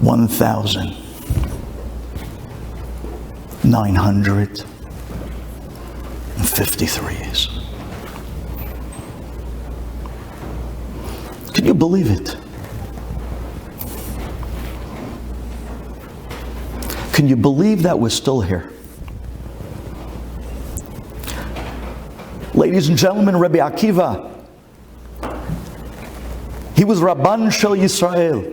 1,953 years. Can you believe it? Can you believe that we're still here? Ladies and gentlemen, Rabbi Akiva, he was Rabban Shel Yisrael.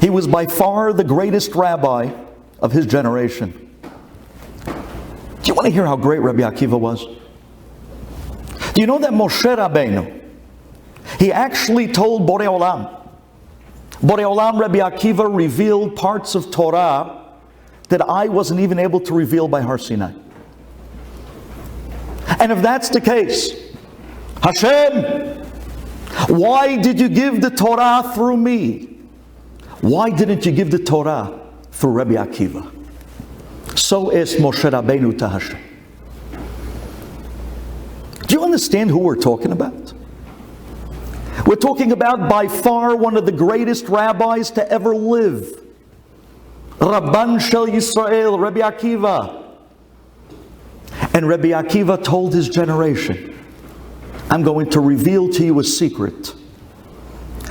He was by far the greatest rabbi of his generation. Do you want to hear how great Rabbi Akiva was? Do you know that Moshe Rabbeinu, he actually told Borei Olam, Rabbi Akiva revealed parts of Torah that I wasn't even able to reveal by Har Sinai. And if that's the case, Hashem, why did you give the Torah through me? Why didn't you give the Torah through Rabbi Akiva? So is Moshe Rabbeinu to Hashem. Do you understand who we're talking about? We're talking about by far one of the greatest rabbis to ever live. Rabban Shel Yisrael, Rabbi Akiva. And Rabbi Akiva told his generation, I'm going to reveal to you a secret.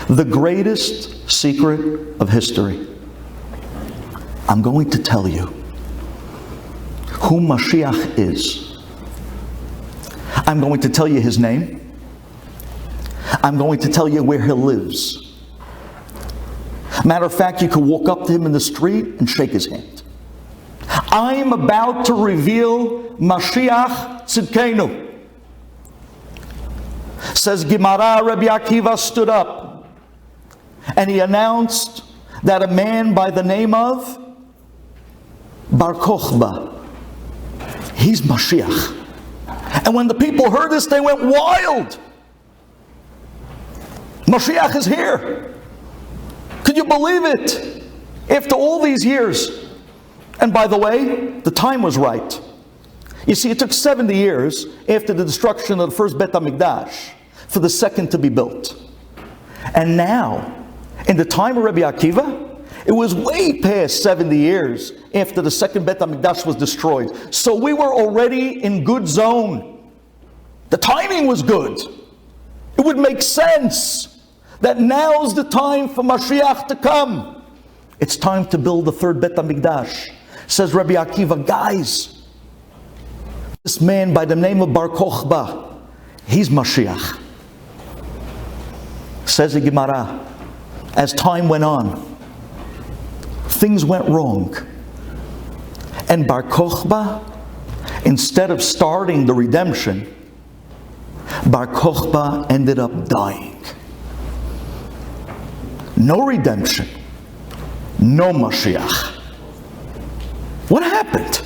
The greatest secret of history. I'm going to tell you who Mashiach is. I'm going to tell you his name. I'm going to tell you where he lives. Matter of fact, you can walk up to him in the street and shake his hand. I'm about to reveal Mashiach Tzidkenu. Says Gemara, Rabbi Akiva stood up and he announced that a man by the name of Bar Kochba, he's Mashiach. And when the people heard this, they went wild. Mashiach is here. Could you believe it? After all these years. And by the way, the time was right. You see, it took 70 years after the destruction of the first Bet HaMikdash for the second to be built. And now, in the time of Rabbi Akiva, it was way past 70 years after the second Bet HaMikdash was destroyed. So we were already in good zone. The timing was good. It would make sense that now's the time for Mashiach to come. It's time to build the third Bet HaMikdash. Says Rabbi Akiva, guys, this man by the name of Bar Kochba, he's Mashiach. Says the Gemara, as time went on, things went wrong. And Bar Kochba, instead of starting the redemption, Bar Kochba ended up dying. No redemption, no Mashiach. What happened?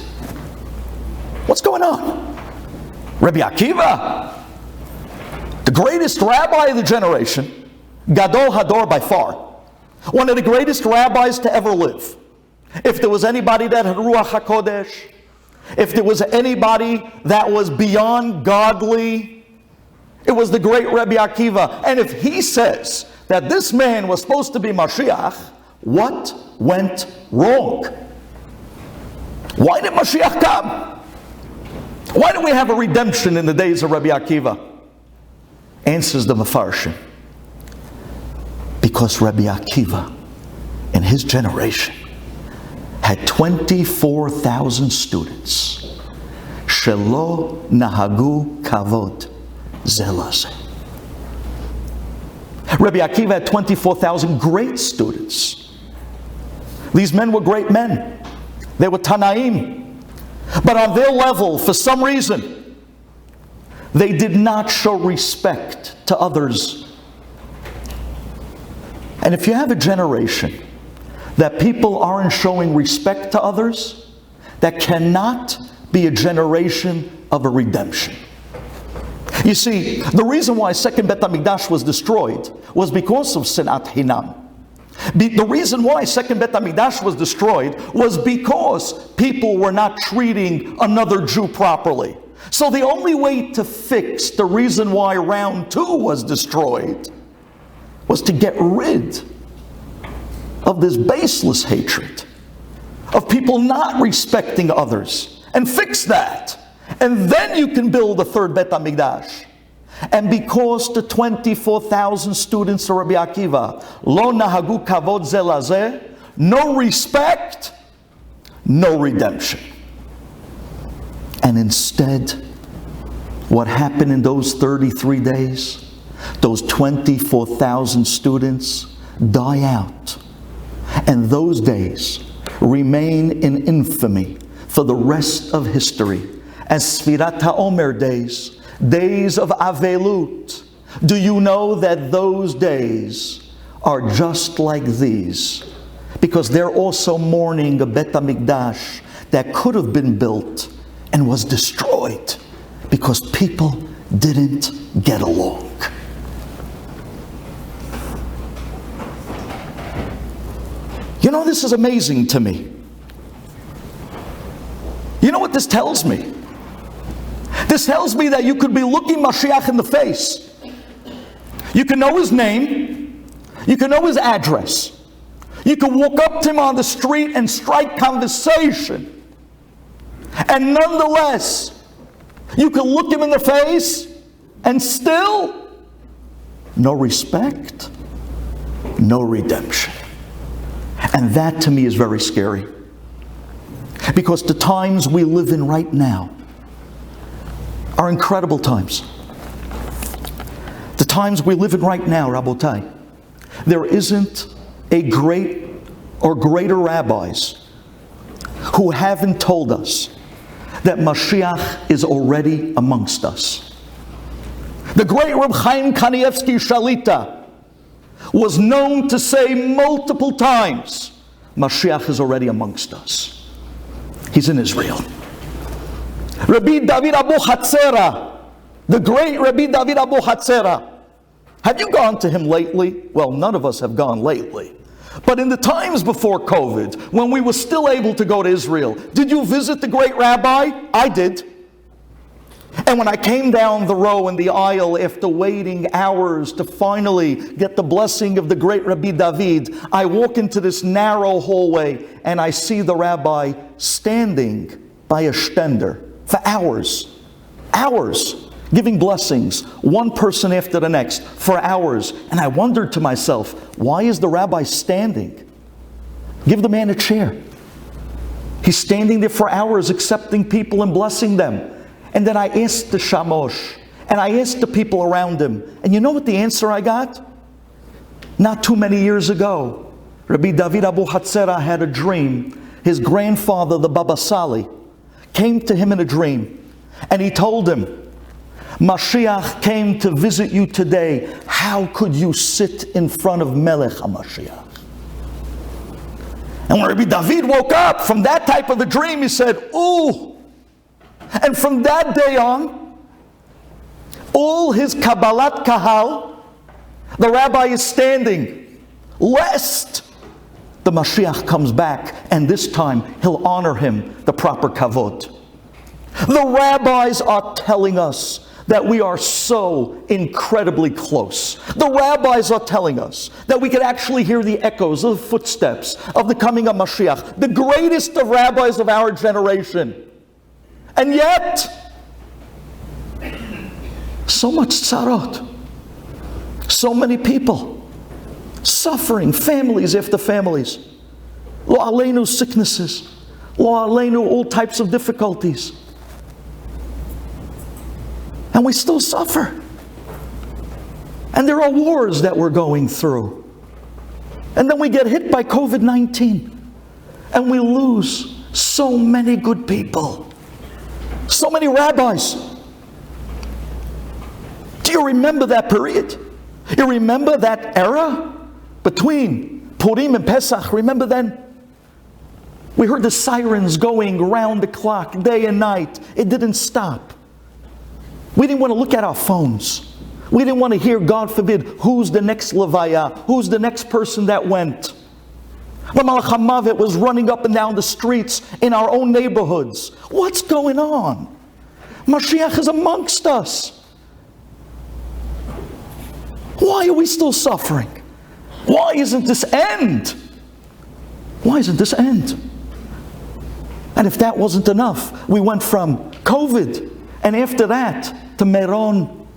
What's going on? Rabbi Akiva, the greatest rabbi of the generation, Gadol Hador by far, one of the greatest rabbis to ever live. If there was anybody that had Ruach HaKodesh, if there was anybody that was beyond godly, it was the great Rabbi Akiva. And if he says that this man was supposed to be Mashiach, what went wrong? Why did Mashiach come? Why do we have a redemption in the days of Rabbi Akiva? Answers the Mefarshim. Because Rabbi Akiva, in his generation, had 24,000 students. Shelo nahagu kavod zelase. Rabbi Akiva had 24,000 great students. These men were great men. They were Tanaim. But on their level, for some reason, they did not show respect to others. And if you have a generation that people aren't showing respect to others, that cannot be a generation of a redemption. You see, the reason why second Bet HaMikdash was destroyed was because of Sinat Hinam. The reason why second Bet HaMikdash was destroyed was because people were not treating another Jew properly. So the only way to fix the reason why round 2 was destroyed was to get rid of this baseless hatred, of people not respecting others, and fix that. And then you can build a third Bet HaMikdash. And because the 24,000 students of Rabbi Akiva, lo nahagu kavod ze lazeh, no respect, no redemption. And instead, what happened in those 33 days? Those 24,000 students die out. And those days remain in infamy for the rest of history as Sfirat HaOmer days, days of Avelut. Do you know that those days are just like these? Because they're also mourning a Bet HaMikdash that could have been built and was destroyed because people didn't get along. You know, this is amazing to me. You know what this tells me? This tells me that you could be looking Mashiach in the face. You can know his name. You can know his address. You can walk up to him on the street and strike conversation. And nonetheless, you can look him in the face and still no respect, no redemption. And that to me is very scary. Because the times we live in right now are incredible times. The times we live in right now, Rabotai, there isn't a great or greater rabbis who haven't told us that Mashiach is already amongst us. The great Reb Chaim Kanievsky Shalita was known to say multiple times, Mashiach is already amongst us. He's in Israel. Rabbi David Abu Hatzera, the great Rabbi David Abu Hatzera. Have you gone to him lately? Well, none of us have gone lately. But in the times before COVID, when we were still able to go to Israel, did you visit the great rabbi? I did. And when I came down the row in the aisle after waiting hours to finally get the blessing of the great Rabbi David, I walk into this narrow hallway and I see the rabbi standing by a stender for hours, giving blessings, one person after the next, for hours. And I wondered to myself, why is the rabbi standing? Give the man a chair. He's standing there for hours accepting people and blessing them. And then I asked the shamosh, and I asked the people around him, and you know what the answer I got? Not too many years ago, Rabbi David Abu Hatzera had a dream. His grandfather, the Baba Sali, came to him in a dream, and he told him, Mashiach came to visit you today. How could you sit in front of Melech HaMashiach? And when Rabbi David woke up from that type of a dream, he said, ooh. And from that day on, all his Kabbalat Kahal, the rabbi is standing, lest the Mashiach comes back, and this time he'll honor him the proper kavod. The rabbis are telling us that we are so incredibly close. The rabbis are telling us that we can actually hear the echoes of the footsteps of the coming of Mashiach, the greatest of rabbis of our generation. And yet, so much tzarot, so many people suffering, families after families, lo aleinu sicknesses, lo aleinu all types of difficulties. And we still suffer. And there are wars that we're going through. And then we get hit by COVID-19. And we lose so many good people. So many rabbis. Do you remember that period? You remember that era between Purim and Pesach? Remember then? We heard the sirens going round the clock, day and night. It didn't stop. We didn't want to look at our phones. We didn't want to hear, God forbid, who's the next Levaya, who's the next person that went. When Malach HaMavet was running up and down the streets in our own neighborhoods. What's going on? Mashiach is amongst us. Why are we still suffering? Why isn't this end? Why doesn't this end? And if that wasn't enough, we went from COVID, and after that, to Meron,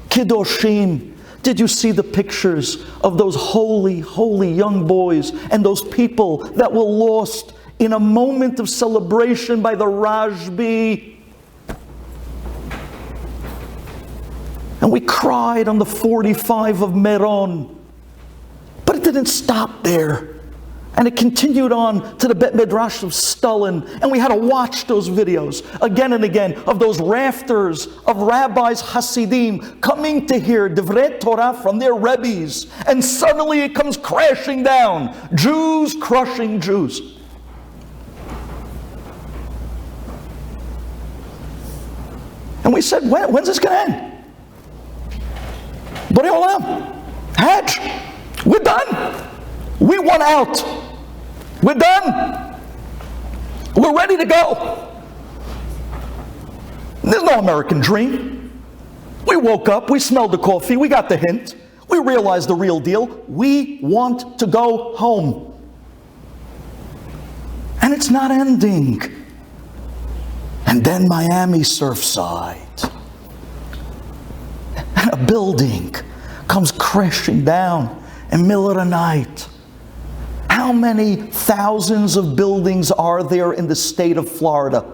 Kiddushim. Did you see the pictures of those holy, holy young boys and those people that were lost in a moment of celebration by the Rashbi? And we cried on the 45 of Meron. But it didn't stop there. And it continued on to the Bet Midrash of Stalin. And we had to watch those videos again and again of those rafters of rabbis, Hasidim, coming to hear Divrei Torah from their Rabbis. And suddenly it comes crashing down. Jews crushing Jews. And we said, when's this going to end? Borei Olam, Hajj, we're done. We won out. We're done. We're ready to go. There's no American dream. We woke up, we smelled the coffee, we got the hint, we realized the real deal. We want to go home. And it's not ending. And then Miami Surfside. And a building comes crashing down in the middle of the night. How many thousands of buildings are there in the state of Florida?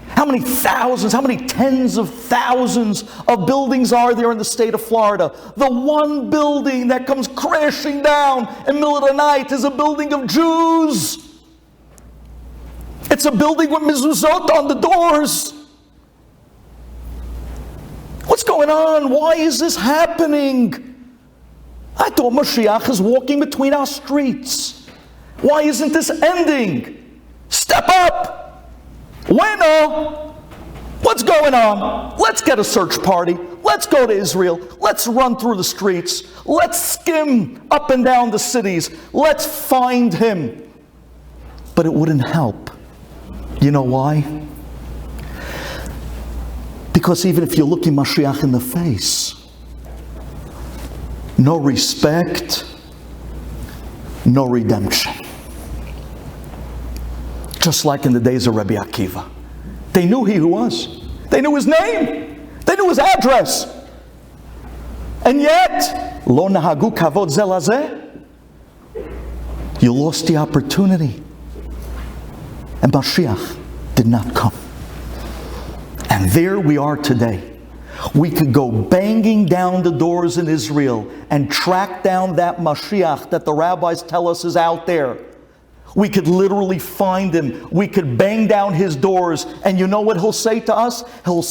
How many thousands, how many tens of thousands of buildings are there in the state of Florida? The one building that comes crashing down in the middle of the night is a building of Jews. It's a building with mezuzot on the doors. What's going on? Why is this happening? I thought Mashiach is walking between our streets. Why isn't this ending? Step up! Bueno! What's going on? Let's get a search party. Let's go to Israel. Let's run through the streets. Let's skim up and down the cities. Let's find him. But it wouldn't help. You know why? Because even if you're looking Mashiach in the face, no respect, no redemption. Just like in the days of Rabbi Akiva. They knew he was. They knew his name. They knew his address. And yet, lo nahagu kavod ze lazeh. You lost the opportunity. And Mashiach did not come. And there we are today. We could go banging down the doors in Israel and track down that Mashiach that the rabbis tell us is out there. We could literally find him. We could bang down his doors. And you know what he'll say to us? We'll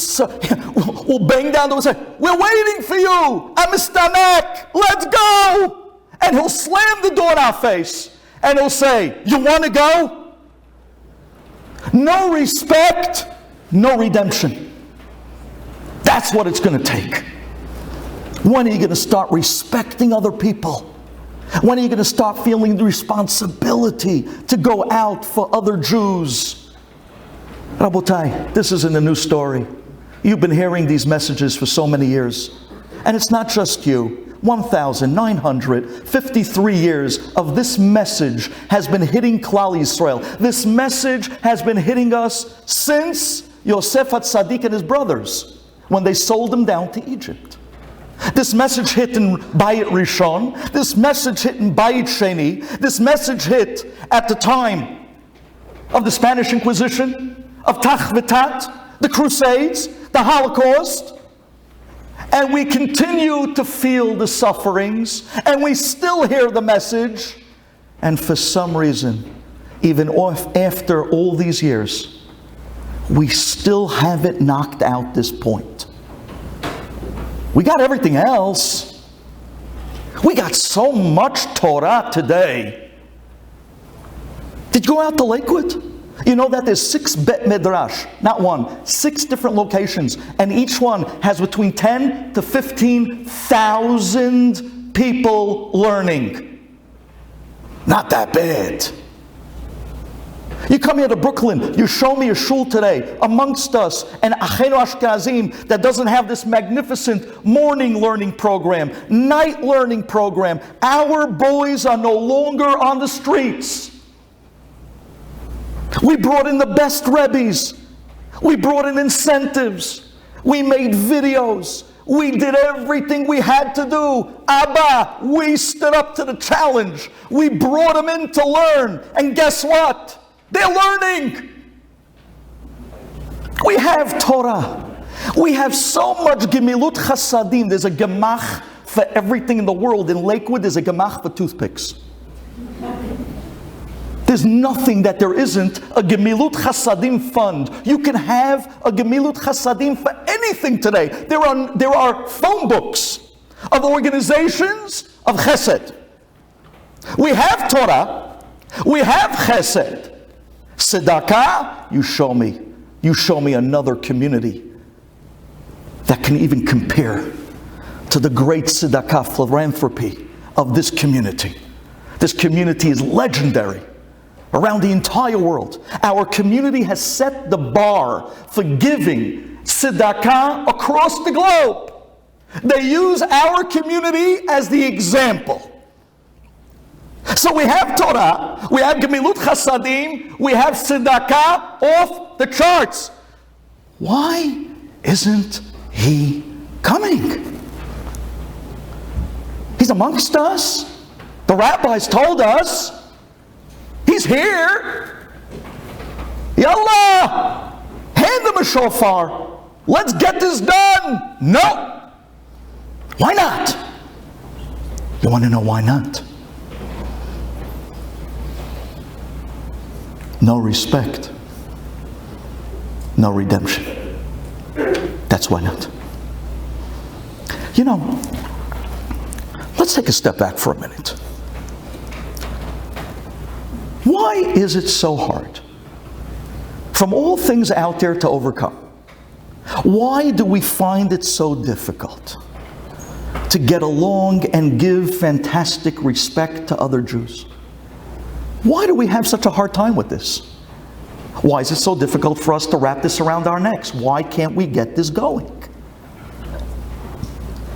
bang down the doors and say, we're waiting for you. I'm a stamek. Let's go. And he'll slam the door in our face. And he'll say, you want to go? No respect, no redemption. That's what it's going to take. When are you going to start respecting other people? When are you going to start feeling the responsibility to go out for other Jews? Rabotai, this isn't a new story. You've been hearing these messages for so many years. And it's not just you. 1,953 years of this message has been hitting Klal Yisrael. This message has been hitting us since Yosef HaTzadik and his brothers, when they sold him down to Egypt. This message hit in Bayit Rishon. This message hit in Bayit Sheni. This message hit at the time of the Spanish Inquisition, of Tach V'Tat, the Crusades, the Holocaust. And we continue to feel the sufferings, and we still hear the message. And for some reason, even after all these years, we still haven't knocked out this point. We got everything else. We got so much Torah today. Did you go out to Lakewood? You know that there's 6 Bet Midrash, not one, 6 different locations, and each one has between 10 to 15,000 people learning. Not that bad. You come here to Brooklyn, you show me a shul today amongst us, an Achenu Ashkenazim that doesn't have this magnificent morning learning program, night learning program. Our boys are no longer on the streets. We brought in the best Rabbis. We brought in incentives. We made videos. We did everything we had to do. Abba, we stood up to the challenge. We brought them in to learn. And guess what? They're learning. We have Torah. We have so much Gemilut Chasadim. There's a gemach for everything in the world. In Lakewood, there's a gemach for toothpicks. There's nothing that there isn't a Gemilut Chasadim fund. You can have a Gemilut Chasadim for anything today. There are phone books of organizations of Chesed. We have Torah. We have Chesed. Tzedakah, you show me. You show me another community that can even compare to the great tzedakah philanthropy of this community. This community is legendary around the entire world. Our community has set the bar for giving tzedakah across the globe. They use our community as the example. So we have Torah, we have Gemilut Chasadim, we have tzedakah off the charts. Why isn't he coming? He's amongst us. The rabbis told us he's here. Yallah, hand him a shofar. Let's get this done. No. Why not? You want to know why not? No respect. No redemption. That's why not. You know, let's take a step back for a minute. Why is it so hard, from all things out there, to overcome? Why do we find it so difficult to get along and give fantastic respect to other Jews? Why do we have such a hard time with this? Why is it so difficult for us to wrap this around our necks? Why can't we get this going?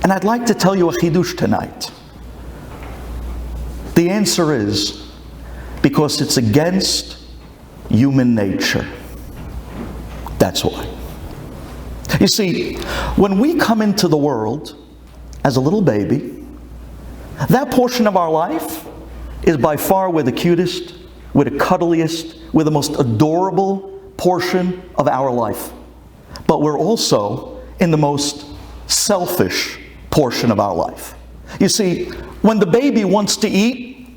And I'd like to tell you a chidush tonight. The answer is because it's against human nature. That's why. You see, when we come into the world as a little baby, that portion of our life is by far we're the cutest, we're the cuddliest, we're the most adorable portion of our life. But we're also in the most selfish portion of our life. You see, when the baby wants to eat,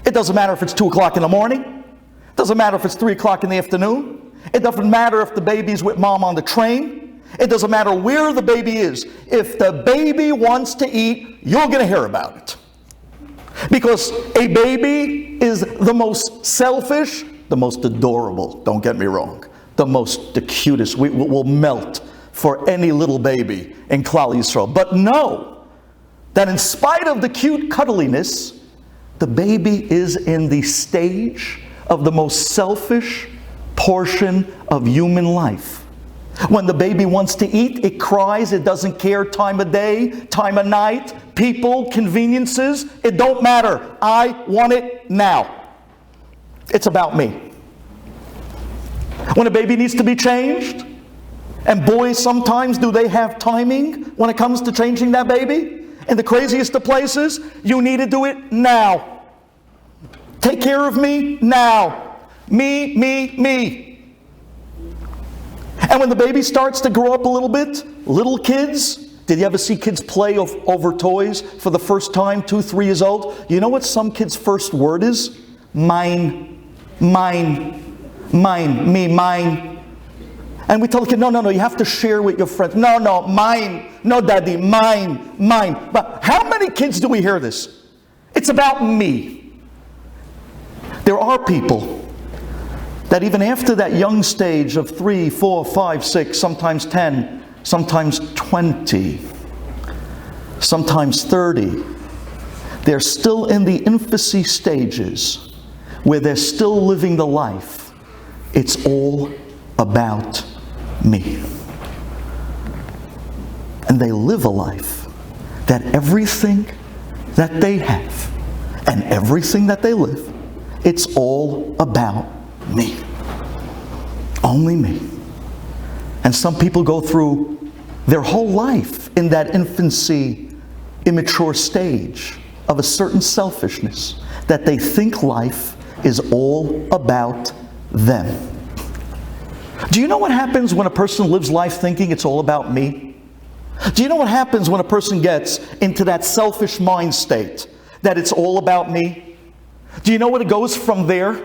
it doesn't matter if it's 2 o'clock in the morning, it doesn't matter if it's 3 o'clock in the afternoon, it doesn't matter if the baby's with mom on the train, it doesn't matter where the baby is. If the baby wants to eat, you're going to hear about it. Because a baby is the most selfish, the most adorable, don't get me wrong, the cutest. We'll melt for any little baby in Klal Yisrael. But know that in spite of the cute cuddliness, the baby is in the stage of the most selfish portion of human life. When the baby wants to eat, it cries, it doesn't care time of day, time of night, people, conveniences, it don't matter. I want it now. It's about me. When a baby needs to be changed, and boys sometimes do they have timing when it comes to changing that baby? In the craziest of places, you need to do it now. Take care of me now. Me, me, me. And when the baby starts to grow up a little bit, little kids, did you ever see kids play over toys for the first time, 2, 3 years old? You know what some kids' first word is? Mine, mine, mine, me, mine. And we tell the kid, no, you have to share with your friends. No, mine, no daddy, mine, mine. But how many kids do we hear this? It's about me. There are people that even after that young stage of 3, 4, 5, 6, sometimes 10, sometimes 20, sometimes 30, they're still in the infancy stages where they're still living the life. It's all about me. And they live a life that everything that they have and everything that they live, it's all about me. Only me. And some people go through their whole life in that infancy, immature stage of a certain selfishness, that they think life is all about them. Do you know what happens when a person lives life thinking it's all about me? Do you know what happens when a person gets into that selfish mind state, that it's all about me? Do you know what it goes from there?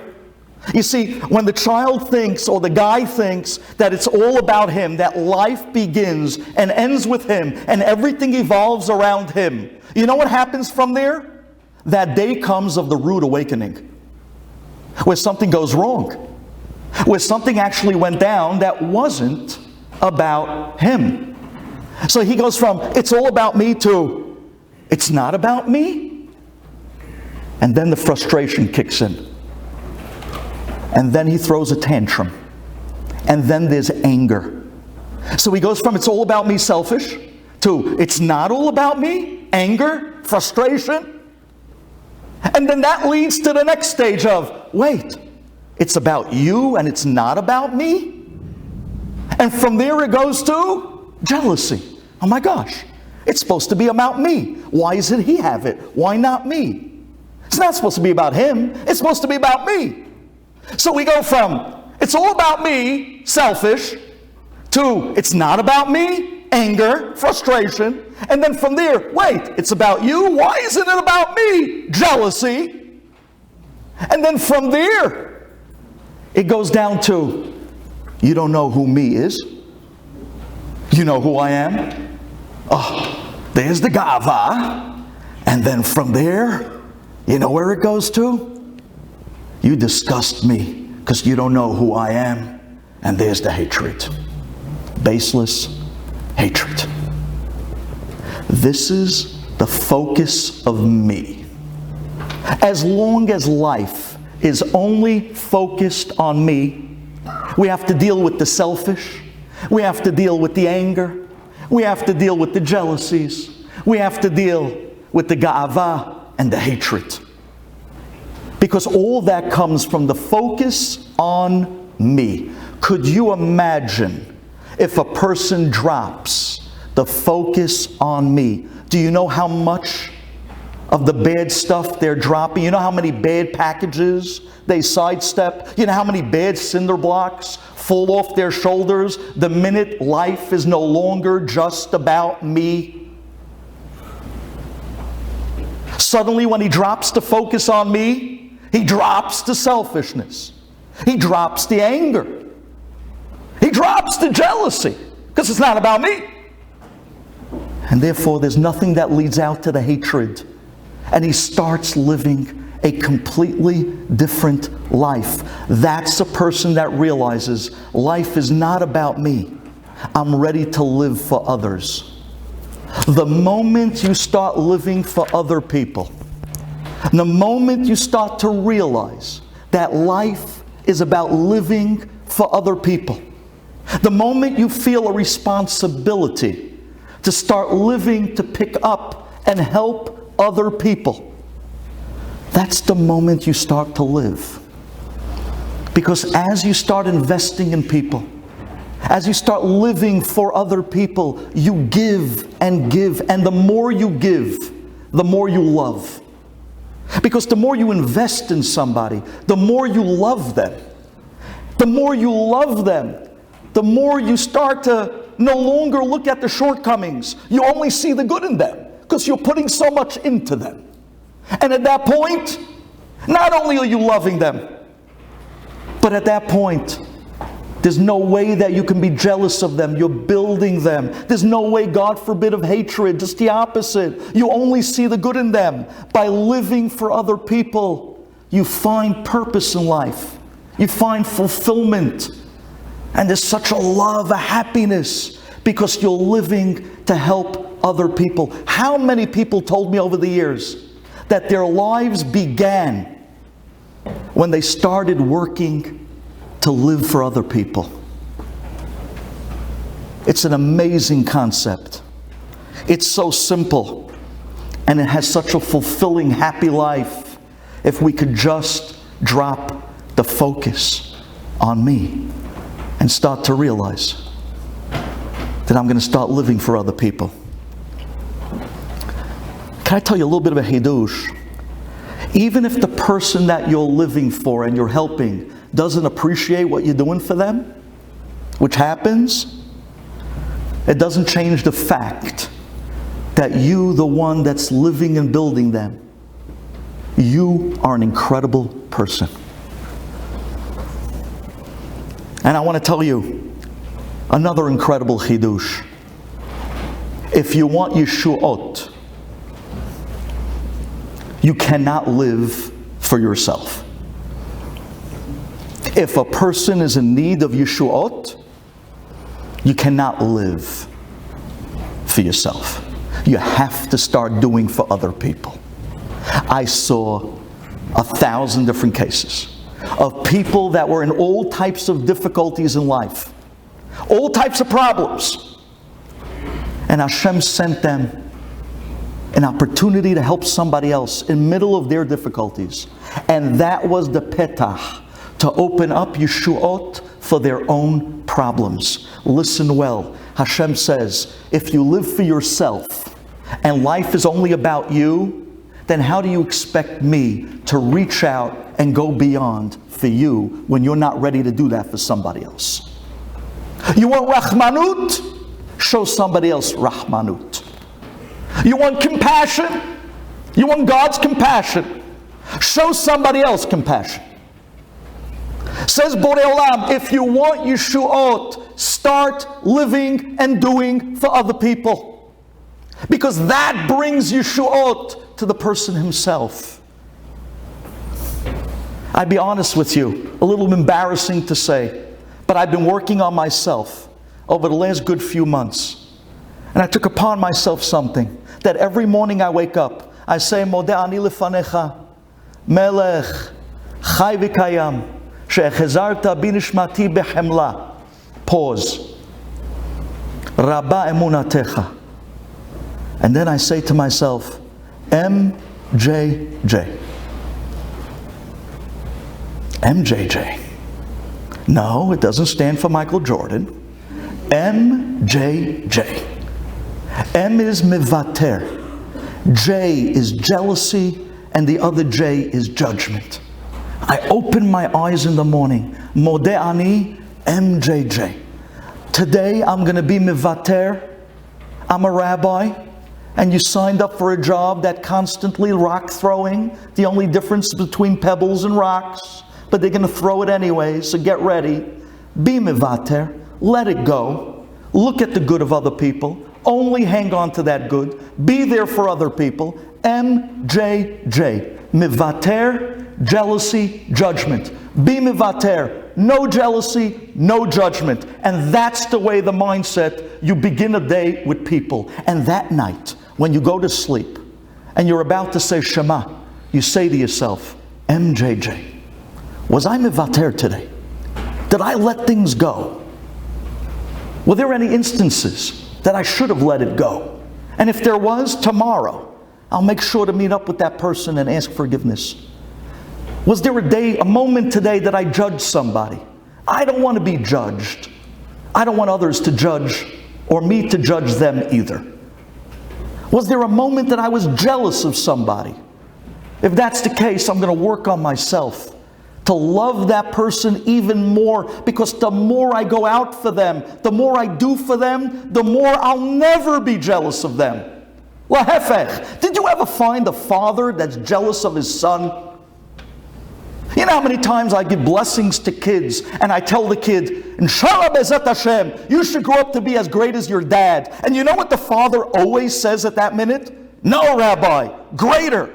You see, when the child thinks, or the guy thinks, that it's all about him, that life begins and ends with him, and everything evolves around him, you know what happens from there? That day comes of the rude awakening, where something goes wrong, where something actually went down that wasn't about him. So he goes from, it's all about me, to, it's not about me. And then the frustration kicks in. And then he throws a tantrum. And then there's anger. So he goes from, it's all about me, selfish, to, it's not all about me, anger, frustration. And then that leads to the next stage of, wait, it's about you and it's not about me? And from there it goes to jealousy. Oh my gosh, it's supposed to be about me. Why doesn't he have it? Why not me? It's not supposed to be about him. It's supposed to be about me. So we go from, it's all about me, selfish, to, it's not about me, anger, frustration. And then from there, wait, it's about you. Why isn't it about me? Jealousy. And then from there, it goes down to, you don't know who me is. You know who I am. Oh, there's the gava. And then from there, you know where it goes to? You disgust me because you don't know who I am. And there's the hatred. Baseless hatred. This is the focus of me. As long as life is only focused on me, we have to deal with the selfish. We have to deal with the anger. We have to deal with the jealousies. We have to deal with the ga'ava and the hatred. Because all that comes from the focus on me. Could you imagine if a person drops the focus on me? Do you know how much of the bad stuff they're dropping? You know how many bad packages they sidestep? You know how many bad cinder blocks fall off their shoulders the minute life is no longer just about me? Suddenly, when he drops the focus on me, he drops the selfishness. He drops the anger. He drops the jealousy, because it's not about me. And therefore, there's nothing that leads out to the hatred. And he starts living a completely different life. That's a person that realizes life is not about me. I'm ready to live for others. The moment you start living for other people, the moment you start to realize that life is about living for other people, the moment you feel a responsibility to start living to pick up and help other people, that's the moment you start to live. Because as you start investing in people, as you start living for other people, you give, and the more you give, the more you love. Because the more you invest in somebody, the more you love them. The more you love them, the more you start to no longer look at the shortcomings. You only see the good in them, because you're putting so much into them. And at that point, not only are you loving them, but at that point, there's no way that you can be jealous of them. You're building them. There's no way, God forbid, of hatred. Just the opposite. You only see the good in them. By living for other people, you find purpose in life. You find fulfillment. And there's such a love, a happiness, because you're living to help other people. How many people told me over the years that their lives began when they started working to live for other people? It's an amazing concept. It's so simple, and it has such a fulfilling, happy life if we could just drop the focus on me. and start to realize that I'm going to start living for other people. Can I tell you a little bit of a hidush? Even if the person that you're living for and you're helping doesn't appreciate what you're doing for them, which happens, it doesn't change the fact that you, the one that's living and building them, you are an incredible person. And I want to tell you another incredible chidush. If you want Yeshuot, you cannot live for yourself. If a person is in need of Yeshuot, you cannot live for yourself. You have to start doing for other people. I saw 1,000 different cases of people that were in all types of difficulties in life, all types of problems, and Hashem sent them an opportunity to help somebody else in the middle of their difficulties, and that was the petach, to open up Yeshuot for their own problems. Listen well, Hashem says, if you live for yourself and life is only about you, then how do you expect me to reach out and go beyond for you when you're not ready to do that for somebody else? You want Rahmanut? Show somebody else Rahmanut. You want compassion? You want God's compassion? Show somebody else compassion. Says Borei Olam, if you want Yeshuot, start living and doing for other people. Because that brings Yeshuot to the person himself. I'd be honest with you, a little embarrassing to say, but I've been working on myself over the last good few months. And I took upon myself something, that every morning I wake up, I say, Modeh ani lefanecha, melech, chai v'kayam, she'echezarta binishmati behemla. Pause. Rabba emunatecha. And then I say to myself, MJJ. MJJ. No, it doesn't stand for Michael Jordan. MJJ. M is mivater. J is jealousy, and the other J is judgment. I open my eyes in the morning. Modeh ani MJJ. Today I'm going to be mivater. I'm a rabbi, and you signed up for a job that constantly rock throwing. The only difference between pebbles and rocks, but they're going to throw it anyway, so get ready. Be mivater. Let it go. Look at the good of other people. Only hang on to that good. Be there for other people. MJJ. Mivater, jealousy, judgment. Be mivater. No jealousy, no judgment. And that's the way the mindset, you begin a day with people. And that night, when you go to sleep, and you're about to say Shema, you say to yourself, MJJ. Was I mivater today? Did I let things go? Were there any instances that I should have let it go? And if there was, tomorrow, I'll make sure to meet up with that person and ask forgiveness. Was there a moment today that I judged somebody? I don't want to be judged. I don't want others to judge or me to judge them either. Was there a moment that I was jealous of somebody? If that's the case, I'm going to work on myself to love that person even more, because the more I go out for them, the more I do for them, the more I'll never be jealous of them. Lahefech. Did you ever find a father that's jealous of his son? You know how many times I give blessings to kids and I tell the kid, Inshallah Bezat Hashem, you should grow up to be as great as your dad. And you know what the father always says at that minute? No, Rabbi, greater.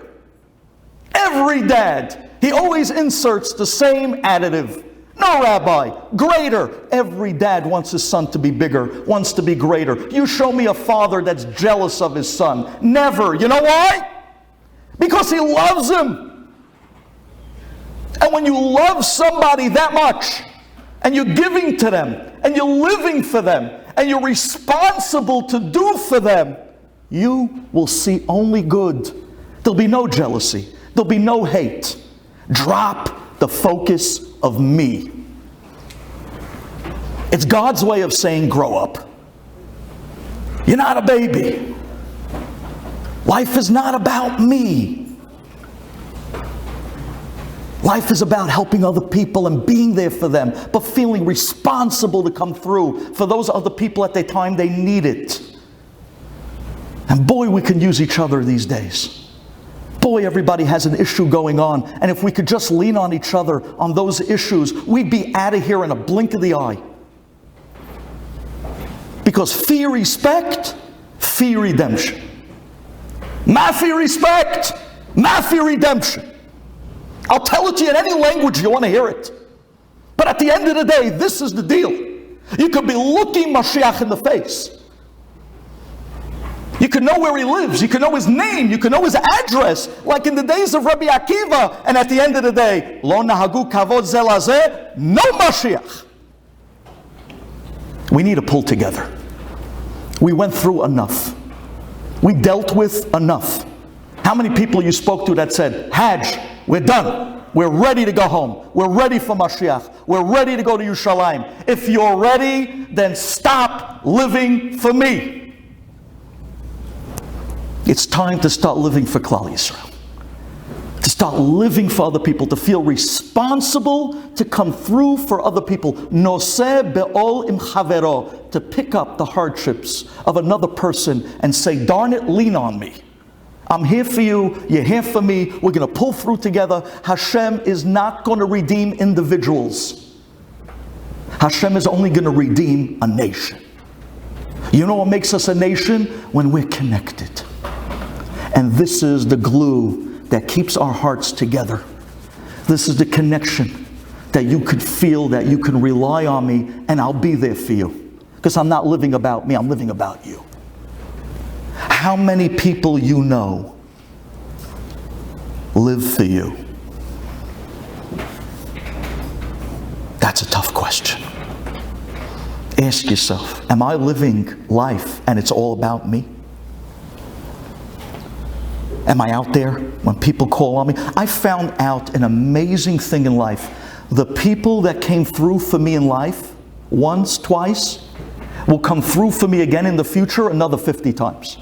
Every dad, he always inserts the same additive. No, Rabbi, greater. Every dad wants his son to be bigger, wants to be greater. You show me a father that's jealous of his son. Never. You know why? Because he loves him. And when you love somebody that much, and you're giving to them, and you're living for them, and you're responsible to do for them, you will see only good. There'll be no jealousy. There'll be no hate. Drop the focus of me. It's God's way of saying, grow up. You're not a baby. Life is not about me. Life is about helping other people and being there for them, but feeling responsible to come through for those other people at the time they need it. And boy, we can use each other these days. Boy, everybody has an issue going on, and if we could just lean on each other on those issues, we'd be out of here in a blink of the eye. Because fear respect, fear redemption. Mafi respect, mafi redemption. I'll tell it to you in any language you want to hear it. But at the end of the day, this is the deal. You could be looking Mashiach in the face. You can know where he lives. You can know his name. You can know his address. Like in the days of Rabbi Akiva. And at the end of the day, Lo nahagu kavod ze lazeh, no Mashiach. We need to pull together. We went through enough. We dealt with enough. How many people you spoke to that said, Hajj, we're done. We're ready to go home. We're ready for Mashiach. We're ready to go to Yerushalayim. If you're ready, then stop living for me. It's time to start living for Klal Yisrael. To start living for other people. To feel responsible to come through for other people. Noseh be'ol im chavero. To pick up the hardships of another person and say, darn it, lean on me. I'm here for you, you're here for me, we're going to pull through together. Hashem is not going to redeem individuals. Hashem is only going to redeem a nation. You know what makes us a nation? When we're connected. And this is the glue that keeps our hearts together. This is the connection that you could feel, that you can rely on me, and I'll be there for you. Because I'm not living about me, I'm living about you. How many people you know live for you? That's a tough question. Ask yourself, am I living life and it's all about me? Am I out there when people call on me? I found out an amazing thing in life. The people that came through for me in life, once, twice, will come through for me again in the future another 50 times.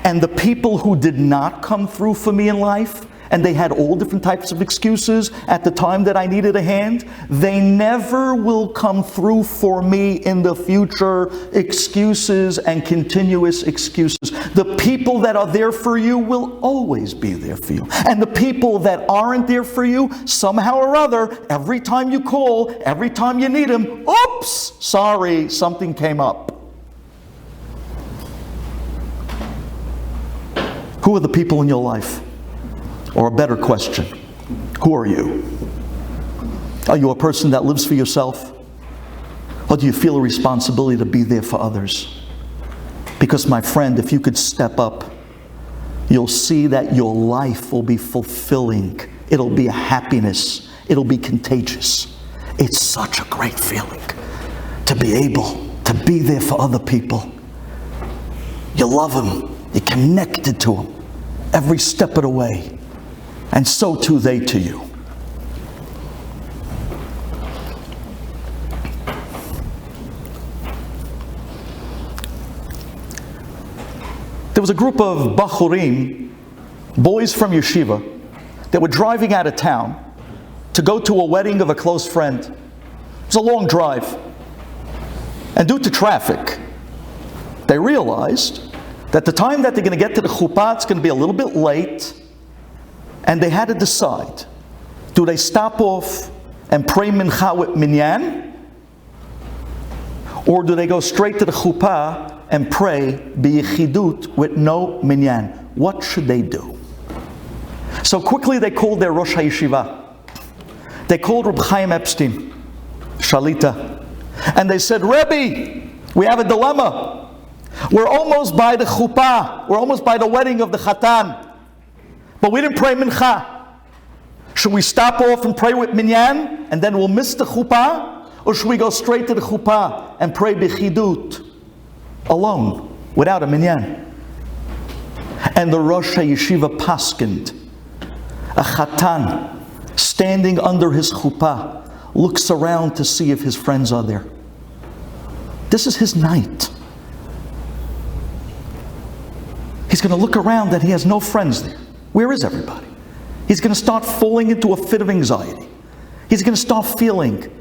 And the people who did not come through for me in life, and they had all different types of excuses at the time that I needed a hand, they never will come through for me in the future. Excuses and continuous excuses. The people that are there for you will always be there for you. And the people that aren't there for you, somehow or other, every time you call, every time you need them, oops, sorry, something came up. Who are the people in your life? Or a better question, who are you? Are you a person that lives for yourself? Or do you feel a responsibility to be there for others? Because my friend, if you could step up, you'll see that your life will be fulfilling. It'll be a happiness. It'll be contagious. It's such a great feeling to be able to be there for other people. You love them. You're connected to them every step of the way. And so too they to you. There was a group of Bachurim, boys from yeshiva, that were driving out of town to go to a wedding of a close friend. It was a long drive. And due to traffic, they realized that the time that they're going to get to the chuppah, it's going to be a little bit late. And they had to decide, do they stop off and pray mincha with minyan? Or do they go straight to the chuppah and pray biyichidut with no minyan? What should they do? So quickly they called their Rosh HaYeshiva. They called Reb Chaim Epstein, Shalita. And they said, Rebbe, we have a dilemma. We're almost by the chuppah. We're almost by the wedding of the chatan. But we didn't pray mincha. Should we stop off and pray with minyan and then we'll miss the chuppah? Or should we go straight to the chuppah and pray bichidut alone, without a minyan? And the Rosh HaYeshiva paskined. A chatan standing under his chuppah looks around to see if his friends are there. This is his night. He's going to look around and he has no friends there. Where is everybody? He's going to start falling into a fit of anxiety. He's going to start feeling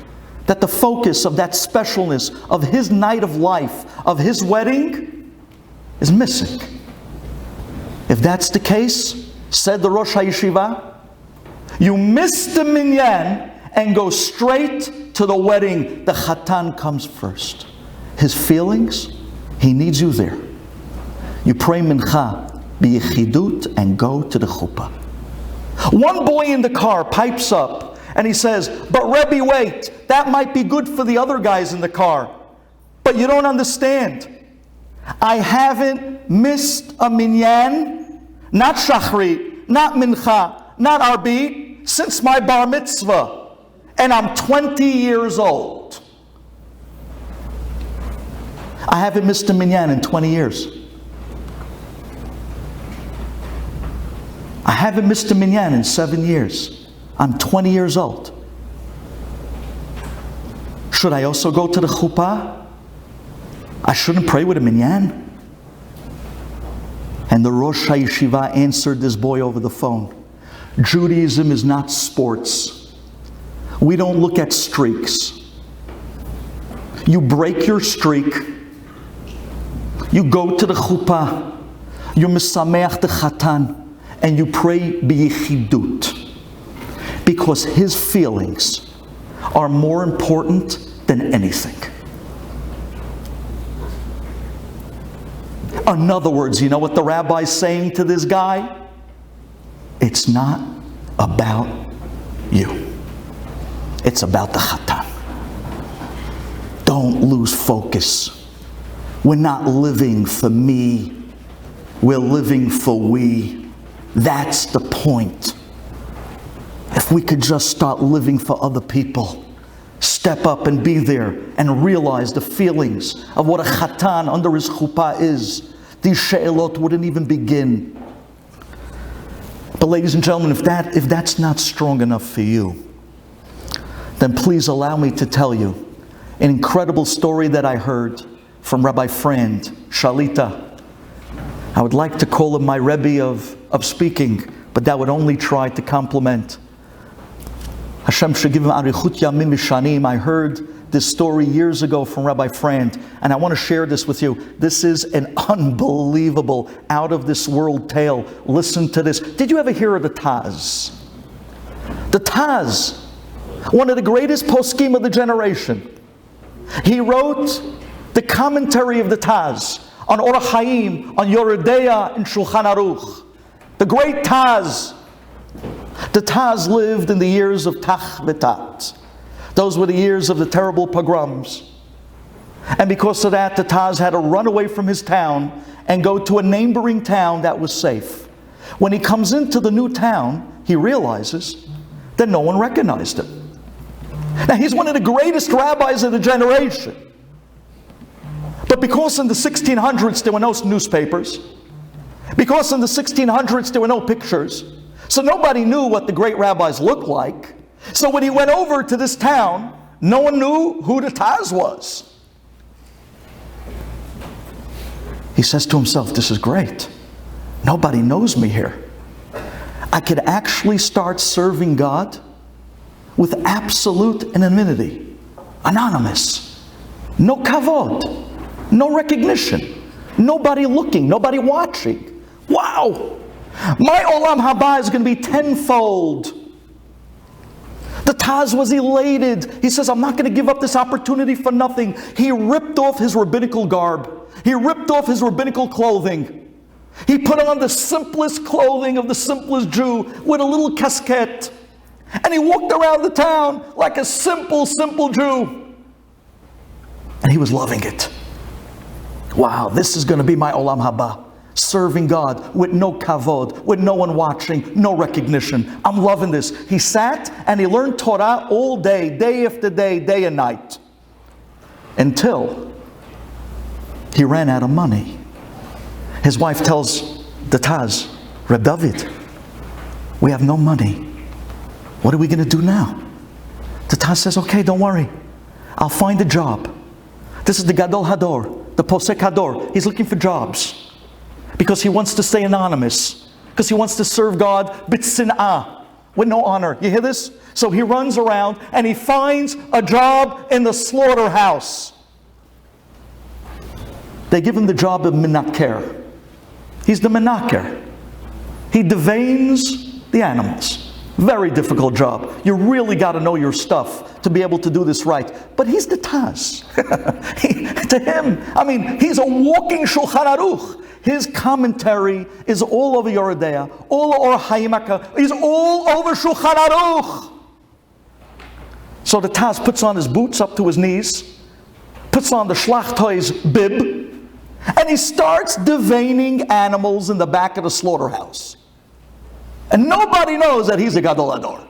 that the focus of that specialness of his night of life, of his wedding, is missing. If that's the case, said the Rosh HaYeshiva, you miss the minyan and go straight to the wedding. The Chatan comes first. His feelings, he needs you there. You pray mincha, b'yechidut, and go to the chuppah. One boy in the car pipes up and he says, but Rebbe, wait, that might be good for the other guys in the car. But you don't understand. I haven't missed a minyan, not shachri, not mincha, not arbi, since my bar mitzvah. And I'm 20 years old. I haven't missed a minyan in 20 years. I haven't missed a minyan in 7 years. I'm 20 years old. Should I also go to the chuppah? I shouldn't pray with a minyan? And the Rosh HaYeshiva answered this boy over the phone. Judaism is not sports. We don't look at streaks. You break your streak. You go to the chuppah. You misameach the chatan. And you pray b'yechidut. Because his feelings are more important than anything. In other words, you know what the rabbi's saying to this guy? It's not about you. It's about the chatan. Don't lose focus. We're not living for me. We're living for we. That's the point. If we could just start living for other people, step up and be there and realize the feelings of what a chatan under his chuppah is, these she'elot wouldn't even begin. But ladies and gentlemen, if that's not strong enough for you, then please allow me to tell you an incredible story that I heard from Rabbi Friend, Shalita. I would like to call him my Rebbe of speaking, but that would only try to compliment. Hashem should give him arichut yamim v'shanim. I heard this story years ago from Rabbi Friend, and I want to share this with you. This is an unbelievable, out-of-this-world tale. Listen to this. Did you ever hear of the Taz? The Taz, one of the greatest poskim of the generation. He wrote the commentary of the Taz on Orach Chaim, on Yoredeya, and Shulchan Aruch. The great Taz. The Taz lived in the years of Tach v'Tat. Those were the years of the terrible pogroms. And because of that, the Taz had to run away from his town and go to a neighboring town that was safe. When he comes into the new town, he realizes that no one recognized him. Now, he's one of the greatest rabbis of the generation. But because in the 1600s there were no newspapers, because in the 1600s there were no pictures, so nobody knew what the great rabbis looked like. So when he went over to this town, no one knew who the Taz was. He says to himself, this is great. Nobody knows me here. I could actually start serving God with absolute anonymity. Anonymous. No kavod. No recognition. Nobody looking. Nobody watching. Wow! My olam haba is going to be tenfold. The Taz was elated. He says, I'm not going to give up this opportunity for nothing. He ripped off his rabbinical garb. He ripped off his rabbinical clothing. He put on the simplest clothing of the simplest Jew with a little casquette. And he walked around the town like a simple Jew. And he was loving it. Wow, this is going to be my olam haba. Serving God with no kavod, with no one watching, no recognition. I'm loving this. He sat and he learned Torah all day, day after day, day and night. Until he ran out of money. His wife tells the Taz, Reb David, we have no money. What are we going to do now? The Taz says, okay, don't worry. I'll find a job. This is the Gadol Hador, the Posek Hador. He's looking for jobs because he wants to stay anonymous, because he wants to serve God b'tzin'ah, with no honor. You hear this? So he runs around and he finds a job in the slaughterhouse. They give him the job of menaker. He's the menaker. He deveins the animals. Very difficult job. You really got to know your stuff to be able to do this right. But he's the Taz. To him, I mean, he's a walking Shulchan Aruch. His commentary is all over Yoreh De'ah, all over Hayimaka. He's all over Shulchan Aruch. So the Taz puts on his boots up to his knees, puts on the Shlachtoi's bib, and he starts deveining animals in the back of the slaughterhouse. And nobody knows that he's a Gadol Hador.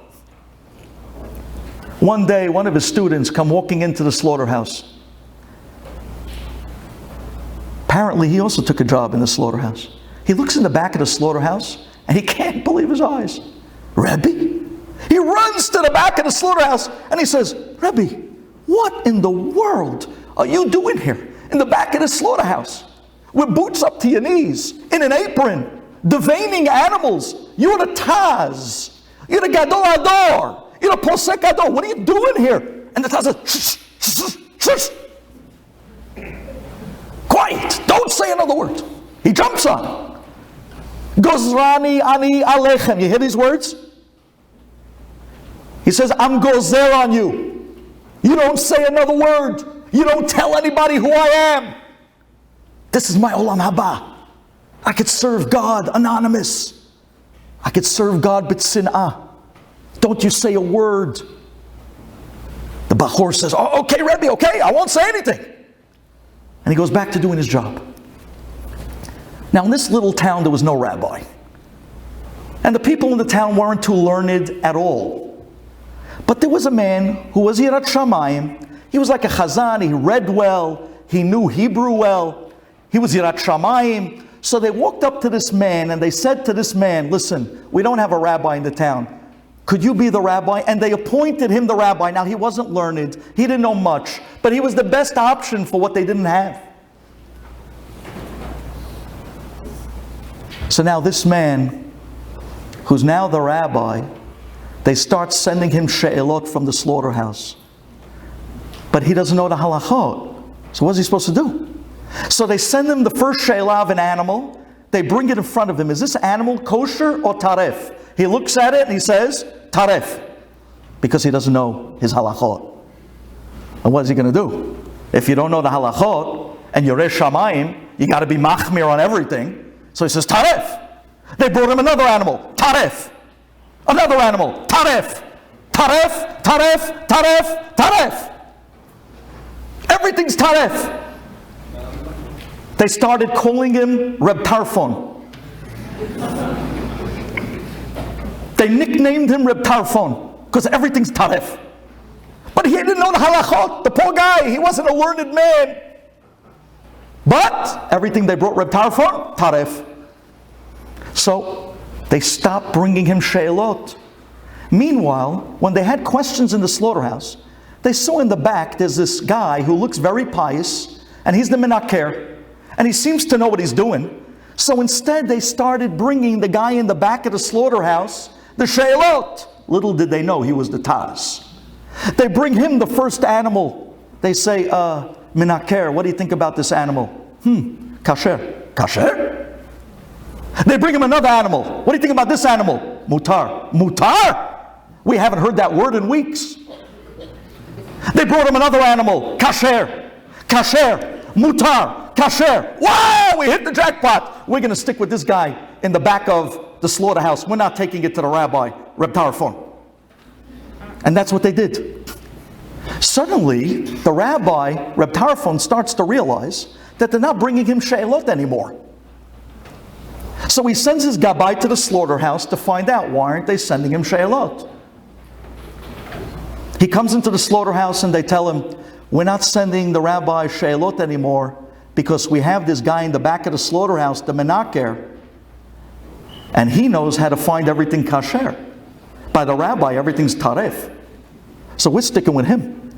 One day, one of his students come walking into the slaughterhouse. Apparently, he also took a job in the slaughterhouse. He looks in the back of the slaughterhouse, and he can't believe his eyes. Rebbe? He runs to the back of the slaughterhouse, and he says, Rebbe, what in the world are you doing here in the back of the slaughterhouse? With boots up to your knees, in an apron, deveining animals. You're the Taz. You're the Gadol Hador. You're the Posek Hador. What are you doing here? And the Taz says, shh, shh, shh. Quiet. Don't say another word. He jumps on. Gozrani ani alechem. You hear these words? He says, I'm gozer on you. You don't say another word. You don't tell anybody who I am. This is my olam haba. I could serve God anonymous. I could serve God b'tzin'ah. Don't you say a word. The Bachor says, oh, okay, Rebbe, okay, I won't say anything. And he goes back to doing his job. Now in this little town there was no rabbi. And the people in the town weren't too learned at all. But there was a man who was Yirat Shamayim. He was like a chazan, he read well, he knew Hebrew well, he was Yirat Shamayim. So they walked up to this man and they said to this man, listen, we don't have a rabbi in the town. Could you be the rabbi? And they appointed him the rabbi. Now he wasn't learned, he didn't know much, but he was the best option for what they didn't have. So now this man, who's now the rabbi, they start sending him she'elot from the slaughterhouse. But he doesn't know the halachot. So what's he supposed to do? So they send him the first she'elah of an animal. They bring it in front of him. Is this animal kosher or taref? He looks at it and he says, taref. Because he doesn't know his halachot. And what is he going to do? If you don't know the halachot and you're Resh Shamayim, you got to be machmir on everything. So he says, taref. They brought him another animal, taref. Another animal, taref. Taref, taref, taref, taref. Everything's taref. They started calling him Reb Tarfon. They nicknamed him Reb Tarfon because everything's taref. But he didn't know the halachot. The poor guy, he wasn't a learned man. But everything they brought Reb Tarfon, taref. So they stopped bringing him she'elot. Meanwhile, when they had questions in the slaughterhouse, they saw in the back there's this guy who looks very pious, and he's the menaker. And he seems to know what he's doing. So instead they started bringing the guy in the back of the slaughterhouse the she'elot. Little did they know he was the Taz. They bring him the first animal. They say, menaker, what do you think about this animal? Kasher. Kasher? They bring him another animal. What do you think about this animal? Mutar. Mutar? We haven't heard that word in weeks. They brought him another animal. Kasher. Kasher. Mutar. Kasher. Wow, we hit the jackpot. We're going to stick with this guy in the back of the slaughterhouse. We're not taking it to the rabbi, Reb Tarfon. And that's what they did. Suddenly, the rabbi, Reb Tarfon, starts to realize that they're not bringing him she'elot anymore. So he sends his gabbai to the slaughterhouse to find out why aren't they sending him she'elot. He comes into the slaughterhouse and they tell him, we're not sending the rabbi she'elot anymore because we have this guy in the back of the slaughterhouse, the menaker, and he knows how to find everything kasher. By the rabbi, everything's taref. So we're sticking with him.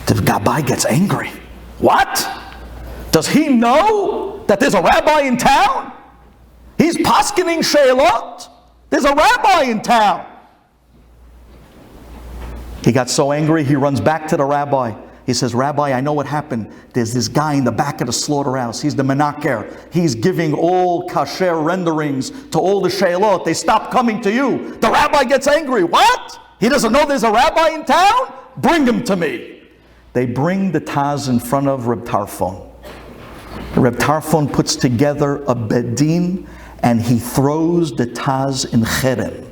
The gabbai gets angry. What? Does he know that there's a rabbi in town? He's paskening sheilot. There's a rabbi in town. He got so angry, he runs back to the rabbi. He says, Rabbi, I know what happened. There's this guy in the back of the slaughterhouse. He's the menaker. He's giving all kasher renderings to all the sheilot. They stop coming to you. The rabbi gets angry. What? He doesn't know there's a rabbi in town? Bring him to me. They bring the Taz in front of Reb Tarfon. Reb Tarfon puts together a bedin and he throws the Taz in cherem.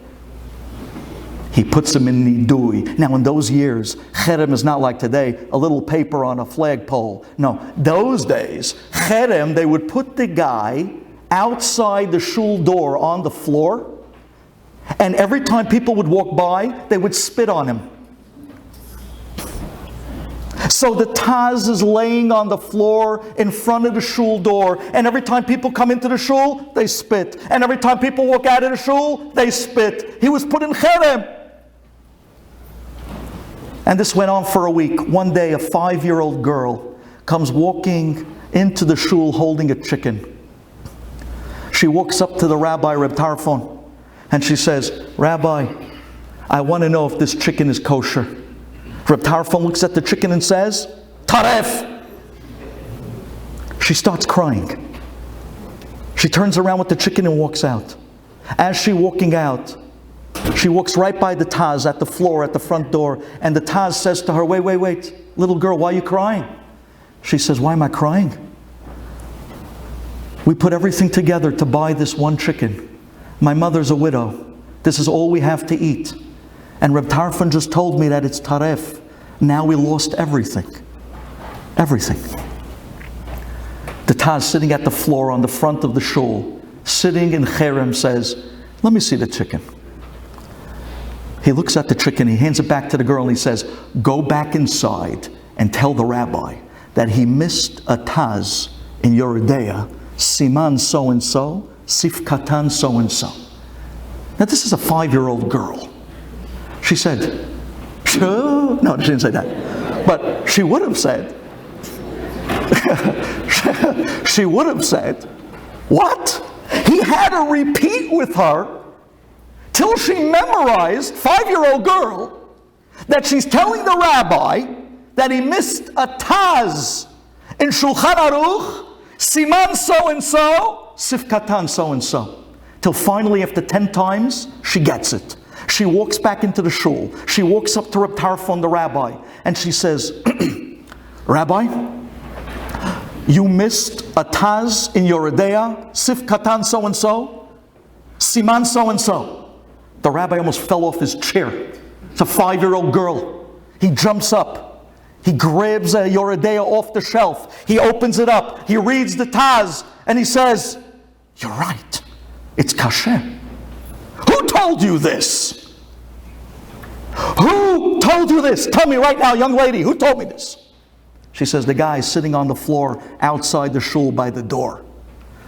He puts him in nidui. Now in those years, cherem is not like today, a little paper on a flagpole. No, those days, cherem, they would put the guy outside the shul door on the floor, and every time people would walk by, they would spit on him. So the Taz is laying on the floor in front of the shul door, and every time people come into the shul, they spit. And every time people walk out of the shul, they spit. He was put in cherem. And this went on for a week. One day, a 5-year-old girl comes walking into the shul holding a chicken. She walks up to the rabbi, Reb Tarfon, and she says, Rabbi, I want to know if this chicken is kosher. Reb Tarfon looks at the chicken and says, Taref! She starts crying. She turns around with the chicken and walks out. As she's walking out, she walks right by the Taz at the floor at the front door, and the Taz says to her, wait, little girl, why are you crying? She says, why am I crying? We put everything together to buy this one chicken. My mother's a widow. This is all we have to eat. And Reb Tarfon just told me that it's taref. Now we lost everything. Everything. The Taz sitting at the floor on the front of the shul, sitting in cherem, says, let me see the chicken. He looks at the chicken, he hands it back to the girl, and he says, go back inside and tell the rabbi that he missed a Taz in Yoredeya, Siman so-and-so, Sif Katan so-and-so. Now this is a 5-year-old girl. She said, sure? No, she didn't say that. But she would have said, she would have said, what? He had to repeat with her till she memorized, 5-year-old girl, that she's telling the rabbi that he missed a Taz in Shulchan Aruch, Siman so-and-so, Sif Katan so-and-so. Till finally, after 10 times, she gets it. She walks back into the shul. She walks up to Reb Tarfon, the rabbi, and she says, Rabbi, you missed a Taz in Yoredeya, Sif Katan so-and-so, Siman so-and-so. The rabbi almost fell off his chair. It's a 5-year-old girl. He jumps up. He grabs a Yoredeya off the shelf. He opens it up. He reads the Taz, and he says, you're right. It's kasher. Who told you this? Who told you this? Tell me right now, young lady, who told me this? She says, the guy is sitting on the floor outside the shul by the door.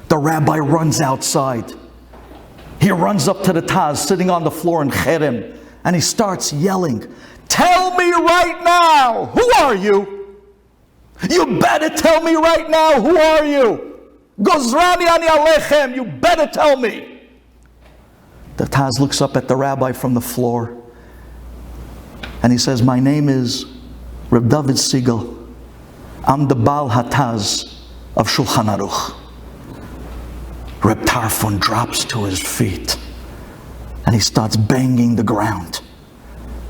The rabbi runs outside. He runs up to the Taz sitting on the floor in cherem, and he starts yelling, tell me right now, who are you? You better tell me right now, who are you? Gozrani ani alechem, you better tell me. The Taz looks up at the rabbi from the floor, and he says, my name is Reb David Siegel. I'm the Baal HaTaz of Shulchan Aruch. Reb Tarfon drops to his feet, and he starts banging the ground.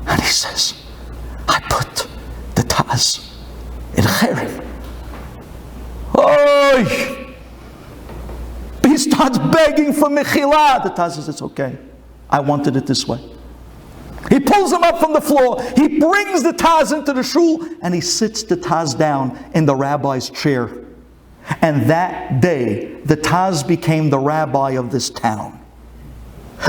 And he says, I put the Taz in cherem. Oy! He starts begging for mechila. The Taz says, it's okay. I wanted it this way. He pulls him up from the floor. He brings the Taz into the shul, and he sits the Taz down in the rabbi's chair. And that day, the Taz became the rabbi of this town.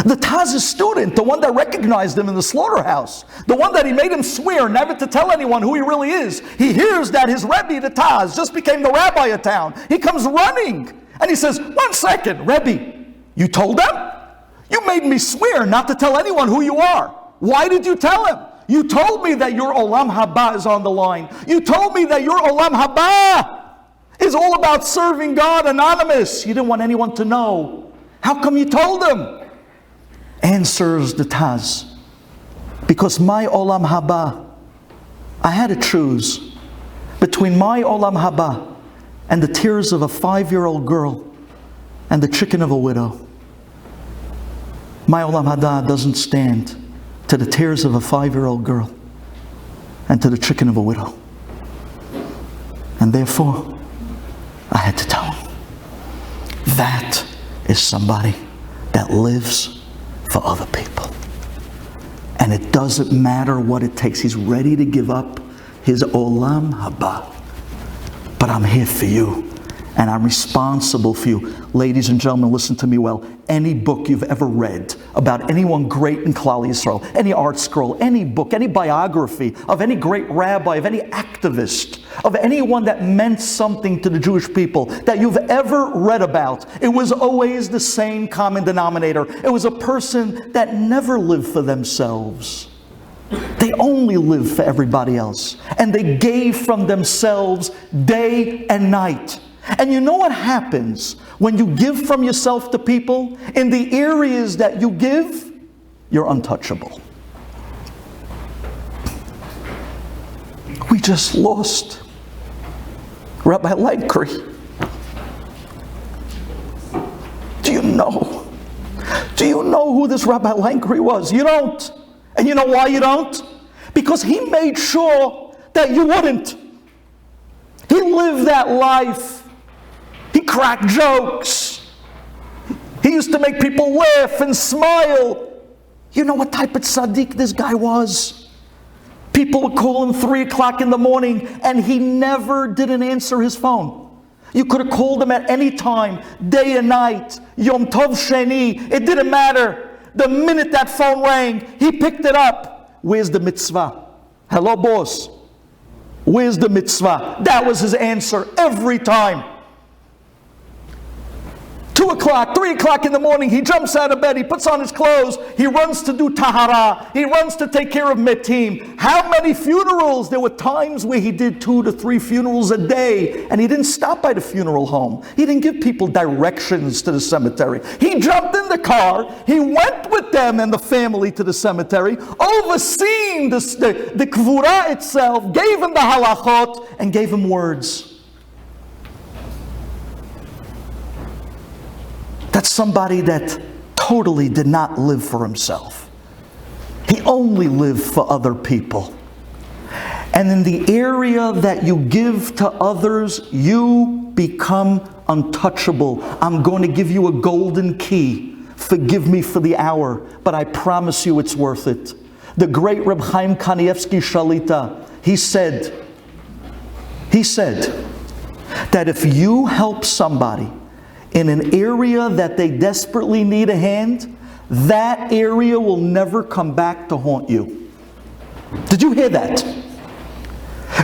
The Taz's student, the one that recognized him in the slaughterhouse, the one that he made him swear never to tell anyone who he really is, he hears that his Rebbe, the Taz, just became the rabbi of town. He comes running, and he says, 1 second, Rebbe, you told them? You made me swear not to tell anyone who you are. Why did you tell him? You told me that your Olam Haba is on the line. You told me that your Olam Haba is all about serving God anonymous. You didn't want anyone to know. How come you told them? Answers the Taz. Because my Olam Haba, I had to choose between my Olam Haba and the tears of a 5-year-old girl and the chicken of a widow. My Olam Haba doesn't stand to the tears of a 5-year-old girl and to the chicken of a widow. And therefore, I had to tell him. That is somebody that lives for other people. And it doesn't matter what it takes. He's ready to give up his Olam Haba. But I'm here for you. And I'm responsible for you. Ladies and gentlemen, listen to me well. Any book you've ever read about anyone great in Klal Yisrael, any art scroll, any book, any biography of any great rabbi, of any activist, of anyone that meant something to the Jewish people that you've ever read about, it was always the same common denominator. It was a person that never lived for themselves. They only lived for everybody else. And they gave from themselves day and night. And you know what happens when you give from yourself to people? In the areas that you give, you're untouchable. We just lost Rabbi Lankry. Do you know? Do you know who this Rabbi Lankry was? You don't. And you know why you don't? Because he made sure that you wouldn't. He lived that life. He cracked jokes. He used to make people laugh and smile. You know what type of tzaddik this guy was? People would call him 3 o'clock in the morning and he never didn't answer his phone. You could have called him at any time, day and night, Yom Tov Sheni, it didn't matter. The minute that phone rang, he picked it up. Where's the mitzvah? Hello, boss. Where's the mitzvah? That was his answer every time. 2 o'clock, 3 o'clock in the morning, he jumps out of bed, he puts on his clothes, he runs to do tahara, he runs to take care of metim. How many funerals? There were times where he did 2 to 3 funerals a day, and he didn't stop by the funeral home. He didn't give people directions to the cemetery. He jumped in the car, he went with them and the family to the cemetery, overseeing the kvura itself, gave him the halachot, and gave him words. That's somebody that totally did not live for himself. He only lived for other people. And in the area that you give to others, you become untouchable. I'm going to give you a golden key. Forgive me for the hour, but I promise you it's worth it. The great Reb Chaim Kanievsky Shalita, he said that if you help somebody in an area that they desperately need a hand, that area will never come back to haunt you. Did you hear that?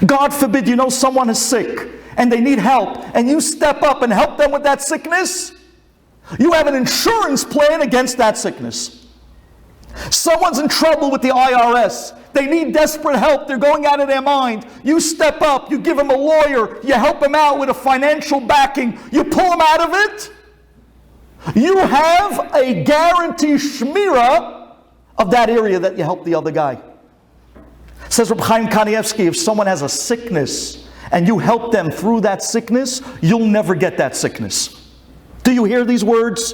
God forbid, you know someone is sick and they need help, and you step up and help them with that sickness. You have an insurance plan against that sickness. Someone's in trouble with the IRS. They need desperate help. They're going out of their mind. You step up. You give them a lawyer. You help them out with a financial backing. You pull them out of it. You have a guaranteed shmira of that area that you helped the other guy. Says Reb Chaim Kanievsky, if someone has a sickness and you help them through that sickness, you'll never get that sickness. Do you hear these words?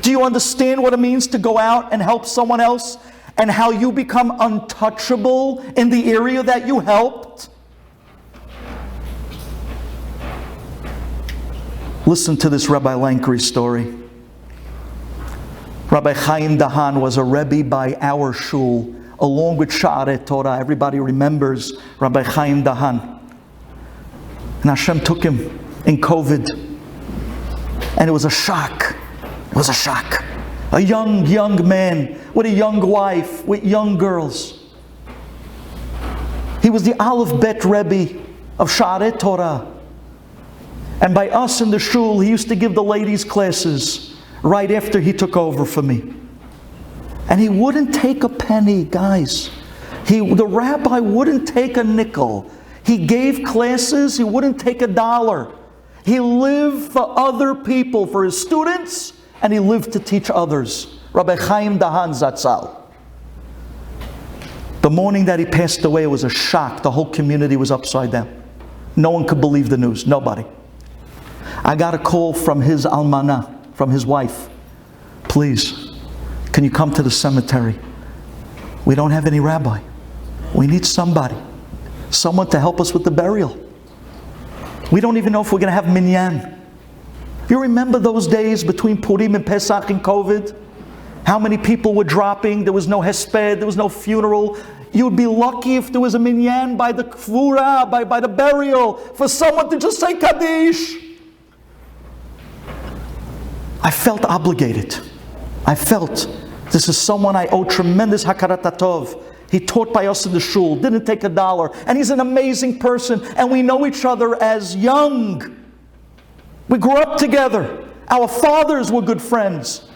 Do you understand what it means to go out and help someone else? And how you become untouchable in the area that you helped? Listen to this Rabbi Lankry story. Rabbi Chaim Dahan was a Rebbe by our shul, along with Sha'arei Torah. Everybody remembers Rabbi Chaim Dahan. And Hashem took him in COVID. And it was a shock. It was a shock. A young man with a young wife, with young girls. He was the Aleph Bet Rebbe of Sha'arei Torah. And by us in the shul, he used to give the ladies classes right after he took over for me. And he wouldn't take a penny, guys. The rabbi wouldn't take a nickel. He gave classes, he wouldn't take $1. He lived for other people, for his students, and he lived to teach others. Rabbi Chaim Dahan Zatzal. The morning that he passed away, it was a shock. The whole community was upside down. No one could believe the news. Nobody. I got a call from his almanah, from his wife. Please, can you come to the cemetery? We don't have any rabbi. We need somebody. Someone to help us with the burial. We don't even know if we're going to have minyan. You remember those days between Purim and Pesach and COVID? How many people were dropping? There was no hesped, there was no funeral. You would be lucky if there was a minyan by the kvura, by the burial, for someone to just say Kaddish. I felt obligated. I felt this is someone I owe tremendous hakarat hatov. He taught by us in the shul, didn't take $1, and he's an amazing person, and we know each other as young. We grew up together. Our fathers were good friends.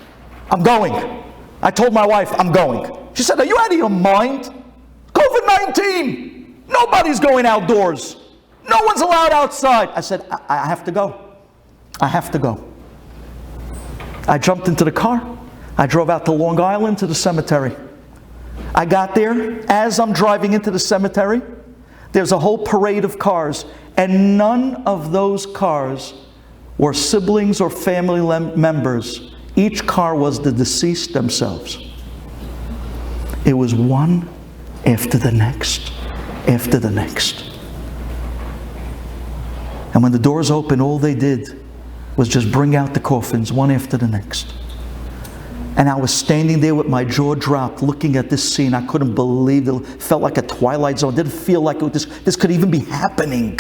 I'm going. I told my wife, I'm going. She said, are you out of your mind? COVID-19. Nobody's going outdoors. No one's allowed outside. I said, I have to go. I have to go. I jumped into the car. I drove out to Long Island to the cemetery. I got there. As I'm driving into the cemetery, there's a whole parade of cars, and none of those cars were siblings or family members. Each car was the deceased themselves. It was one after the next, after the next. And when the doors opened, all they did was just bring out the coffins, one after the next. And I was standing there with my jaw dropped, looking at this scene. I couldn't believe it. It felt like a Twilight Zone. It didn't feel like this could even be happening.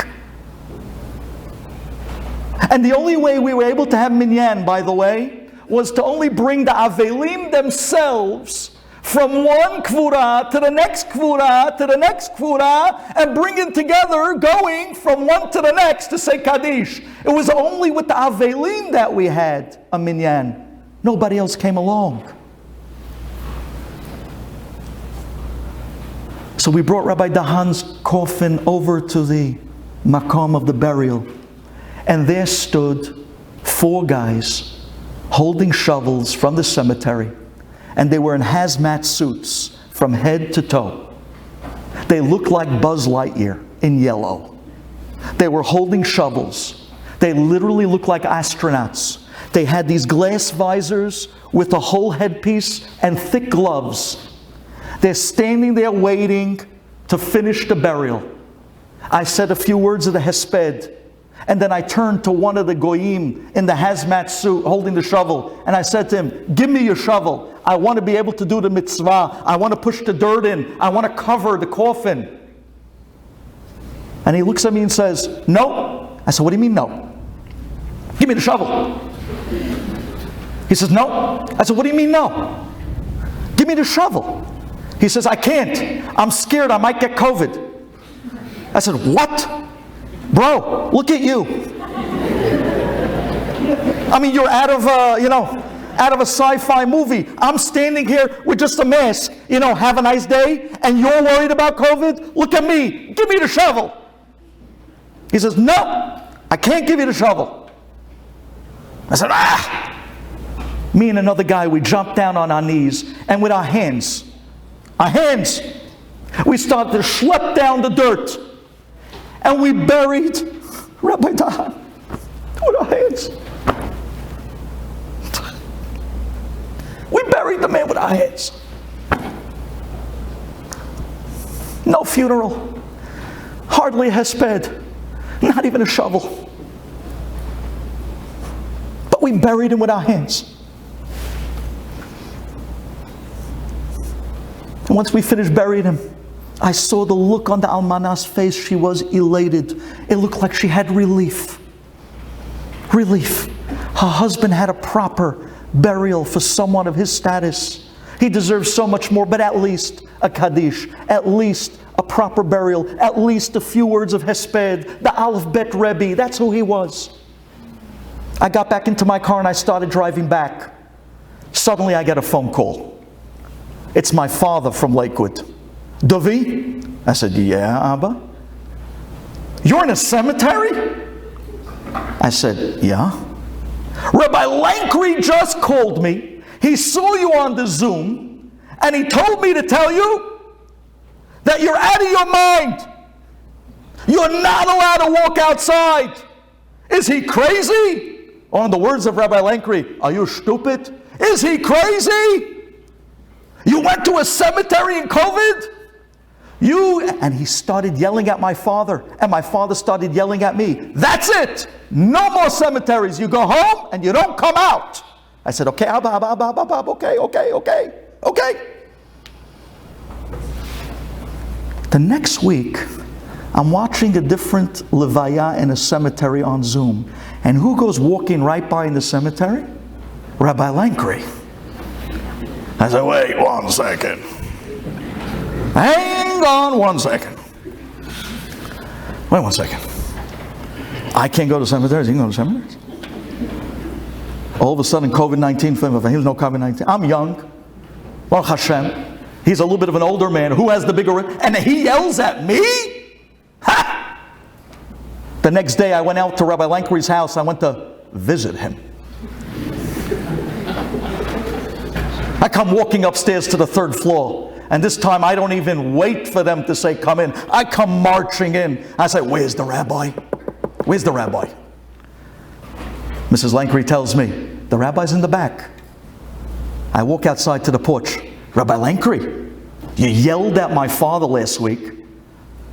And the only way we were able to have minyan, by the way, was to only bring the avelim themselves from one kvura to the next kvura to the next kvura, and bring it together, going from one to the next to say Kaddish. It was only with the avelim that we had a minyan. Nobody else came along. So we brought Rabbi Dahan's coffin over to the makom of the burial, and there stood 4 guys holding shovels from the cemetery, and they were in hazmat suits from head to toe. They looked like Buzz Lightyear in yellow. They were holding shovels. They literally looked like astronauts. They had these glass visors with a whole headpiece and thick gloves. They're standing there waiting to finish the burial. I said a few words of the hesped, and then I turned to one of the goyim in the hazmat suit holding the shovel, and I said to him, give me your shovel. I want to be able to do the mitzvah. I want to push the dirt in. I want to cover the coffin. And he looks at me and says, no. I said, what do you mean no? Give me the shovel. He says, no. I said, what do you mean no? Give me the shovel. He says, I can't. I'm scared I might get COVID. I said, what? Bro, look at you. I mean, you're out of out of a sci-fi movie. I'm standing here with just a mask, have a nice day, and you're worried about COVID? Look at me. Give me the shovel. He says, no, I can't give you the shovel. I said, Me and another guy, we jumped down on our knees, and with our hands, we started to schlep down the dirt. And we buried Rabbi Dahan with our hands. We buried the man with our hands. No funeral, hardly a hesped, not even a shovel. But we buried him with our hands. And once we finished burying him, I saw the look on the almanah's face. She was elated. It looked like she had relief. Relief. Her husband had a proper burial for someone of his status. He deserves so much more, but at least a Kaddish, at least a proper burial, at least a few words of hesped, the Aleph Bet Rebbe. That's who he was. I got back into my car and I started driving back. Suddenly I get a phone call. It's my father from Lakewood. Duvi? I said, yeah, Abba. You're in a cemetery? I said, yeah. Rabbi Lankry just called me. He saw you on the Zoom, and he told me to tell you that you're out of your mind. You're not allowed to walk outside. Is he crazy? Or in the words of Rabbi Lankry, are you stupid? Is he crazy? You went to a cemetery in COVID? And he started yelling at my father, and my father started yelling at me. That's it! No more cemeteries. You go home and you don't come out. I said, okay, Abba, okay. The next week, I'm watching a different levaya in a cemetery on Zoom. And who goes walking right by in the cemetery? Rabbi Lankry. I said, wait 1 second. Hang on 1 second. Wait 1 second. I can't go to cemeteries. You can go to cemeteries? All of a sudden, COVID-19, he's no COVID-19. I'm young. Baruch Hashem. He's a little bit of an older man. Who has the bigger... And he yells at me? Ha! The next day, I went out to Rabbi Lankry's house. I went to visit him. I come walking upstairs to the 3rd floor. And this time, I don't even wait for them to say, come in. I come marching in. I say, where's the rabbi? Where's the rabbi? Mrs. Lankry tells me, the rabbi's in the back. I walk outside to the porch. Rabbi Lankry, you yelled at my father last week.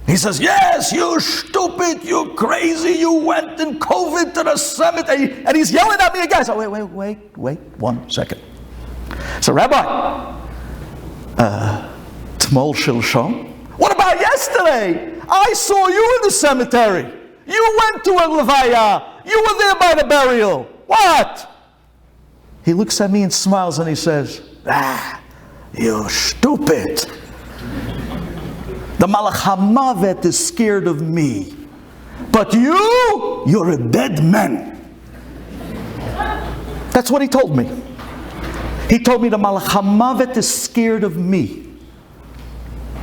He says, yes, you stupid, you crazy, you went in COVID to the cemetery. And he's yelling at me again. I said, wait 1 second. So, Rabbi, Tmol Shilshom, what about yesterday? I saw you in the cemetery. You went to a levaya. You were there by the burial. What? He looks at me and smiles and he says, you stupid. The Malach HaMavet is scared of me. But you're a dead man. That's what he told me. He told me the Malach HaMavet is scared of me.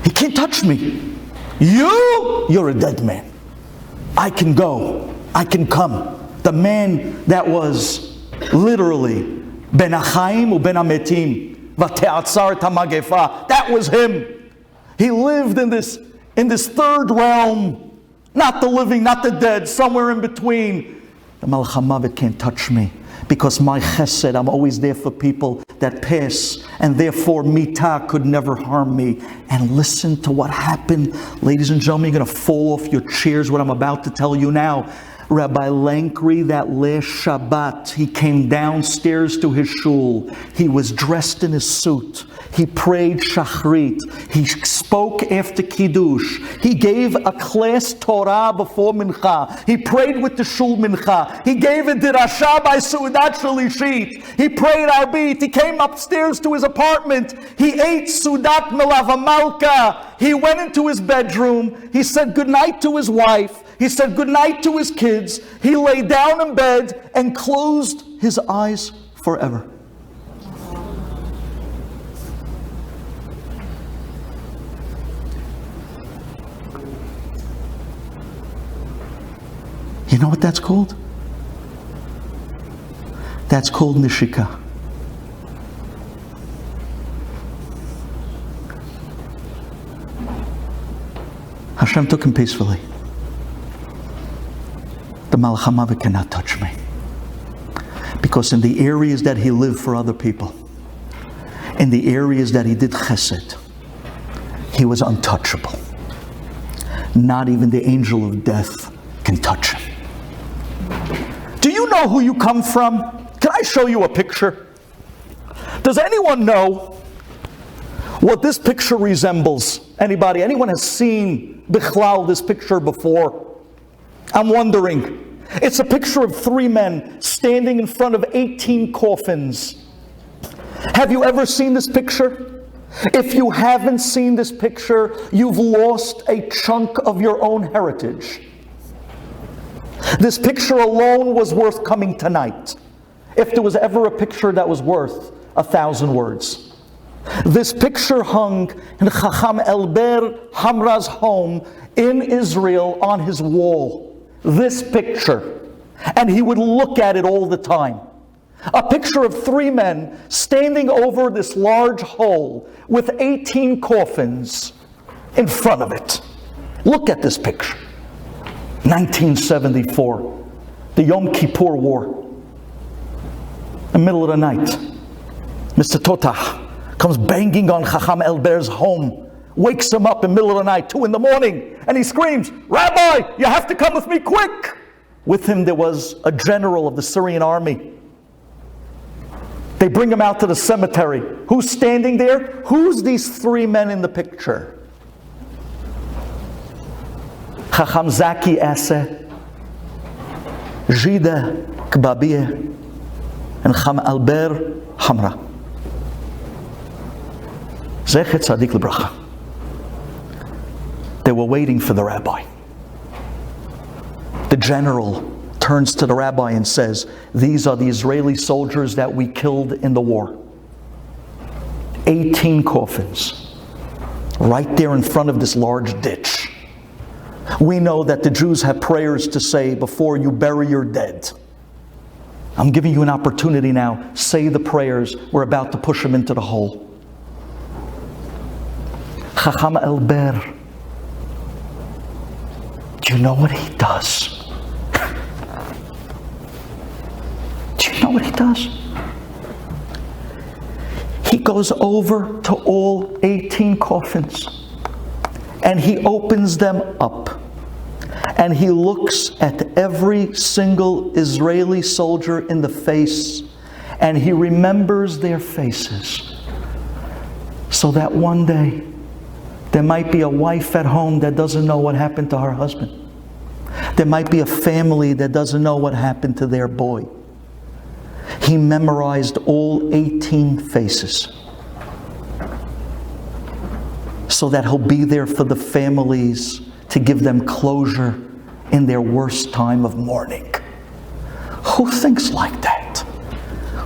He can't touch me. You're a dead man. I can go. I can come. The man that was literally Ben Achaim u Ben Ametim v'te'atzar ta'magefa. That was him. He lived in this 3rd realm. Not the living, not the dead, somewhere in between. The Malach HaMavet can't touch me. Because my chesed, I'm always there for people that pass, and therefore mitah could never harm me. And listen to what happened. Ladies and gentlemen, you're going to fall off your chairs what I'm about to tell you now. Rabbi Lankry, that last Shabbat, he came downstairs to his shul. He was dressed in his suit. He prayed Shachrit. He spoke after Kiddush. He gave a class Torah before Mincha. He prayed with the shul Mincha. He gave a dirasha by Sudat Shalishit. He prayed Arbit. He came upstairs to his apartment. He ate Sudat Melava Malka. He went into his bedroom. He said goodnight to his wife. He said goodnight to his kids. He lay down in bed and closed his eyes forever. You know what that's called? That's called nishika. Hashem took him peacefully. The Malach HaMavet cannot touch me. Because in the areas that he lived for other people, in the areas that he did chesed, he was untouchable. Not even the angel of death can touch him. Do you know who you come from? Can I show you a picture? Does anyone know what this picture resembles? Anybody? Anyone has seen Bichlal, this picture before? I'm wondering. It's a picture of 3 men standing in front of 18 coffins. Have you ever seen this picture? If you haven't seen this picture, you've lost a chunk of your own heritage. This picture alone was worth coming tonight. If there was ever a picture that was worth 1,000 words. This picture hung in Chacham Elber Hamra's home in Israel on his wall. This picture. And he would look at it all the time. A picture of three men standing over this large hole with 18 coffins in front of it. Look at this picture. 1974, the Yom Kippur War. In the middle of the night, Mr. Totach comes banging on Chacham Elber's home, wakes him up in the middle of the night, 2 a.m, and he screams, "Rabbi, you have to come with me quick!" With him there was a general of the Syrian army. They bring him out to the cemetery. Who's standing there? Who's these three men in the picture? Chacham Zaki Ase, Jida Kbabie, and Chacham Elber Hamra. Zecher Tzadik L'Bracha. They were waiting for the rabbi. The general turns to the rabbi and says, "These are the Israeli soldiers that we killed in the war." 18 coffins, right there in front of this large ditch. We know that the Jews have prayers to say before you bury your dead. I'm giving you an opportunity now. Say the prayers. We're about to push them into the hole. Chacham Elber, do you know what he does? Do you know what he does? He goes over to all 18 coffins and he opens them up and he looks at every single Israeli soldier in the face and he remembers their faces, so that one day there might be a wife at home that doesn't know what happened to her husband. There might be a family that doesn't know what happened to their boy. He memorized all 18 faces so that he'll be there for the families to give them closure in their worst time of mourning. Who thinks like that?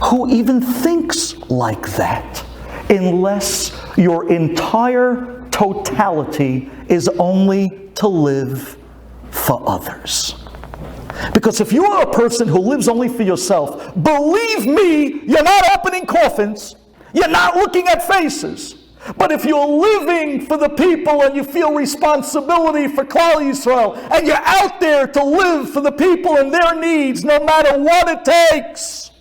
Who even thinks like that? Unless your entire totality is only to live for others. Because if you are a person who lives only for yourself, believe me, you're not opening coffins, you're not looking at faces. But if you're living for the people and you feel responsibility for Klal Yisrael, and you're out there to live for the people and their needs, no matter what it takes.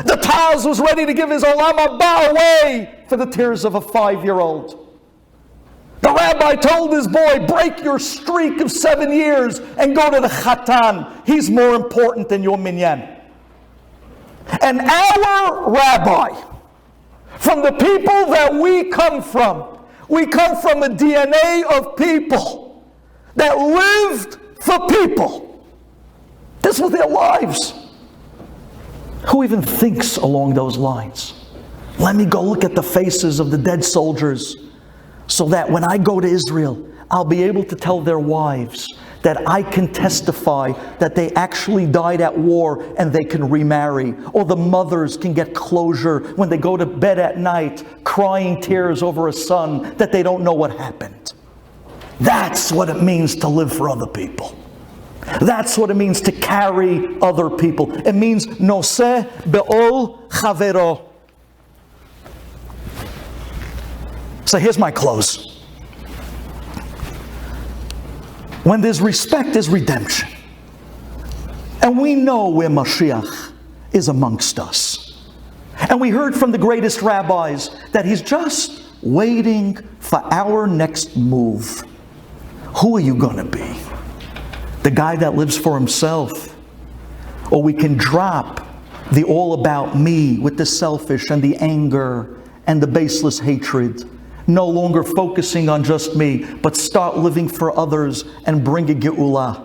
The Taz was ready to give his Olam Haba away for the tears of a 5-year-old. The rabbi told his boy, break your streak of 7 years and go to the Chatan. He's more important than your minyan. And our rabbi, from the people that we come from a DNA of people that lived for people. This was their lives. Who even thinks along those lines? Let me go look at the faces of the dead soldiers, so that when I go to Israel, I'll be able to tell their wives that I can testify that they actually died at war and they can remarry. Or the mothers can get closure when they go to bed at night crying tears over a son that they don't know what happened. That's what it means to live for other people. That's what it means to carry other people. It means noseh be'ol chavero. So here's my close. When there's respect, there's redemption. And we know where Mashiach is amongst us. And we heard from the greatest rabbis that he's just waiting for our next move. Who are you going to be? The guy that lives for himself? Or we can drop the all about me with the selfish and the anger and the baseless hatred. No longer focusing on just me, but start living for others and bring a geula.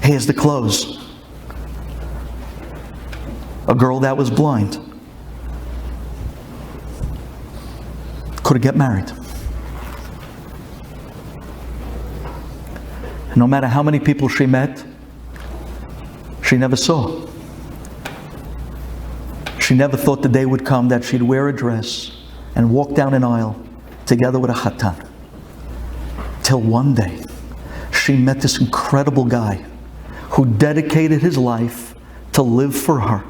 Here's the close. A girl that was blind couldn't get married. No matter how many people she met, she never saw. She She never thought the day would come that she'd wear a dress and walk down an aisle together with a chatan. Till one day, she met this incredible guy who dedicated his life to live for her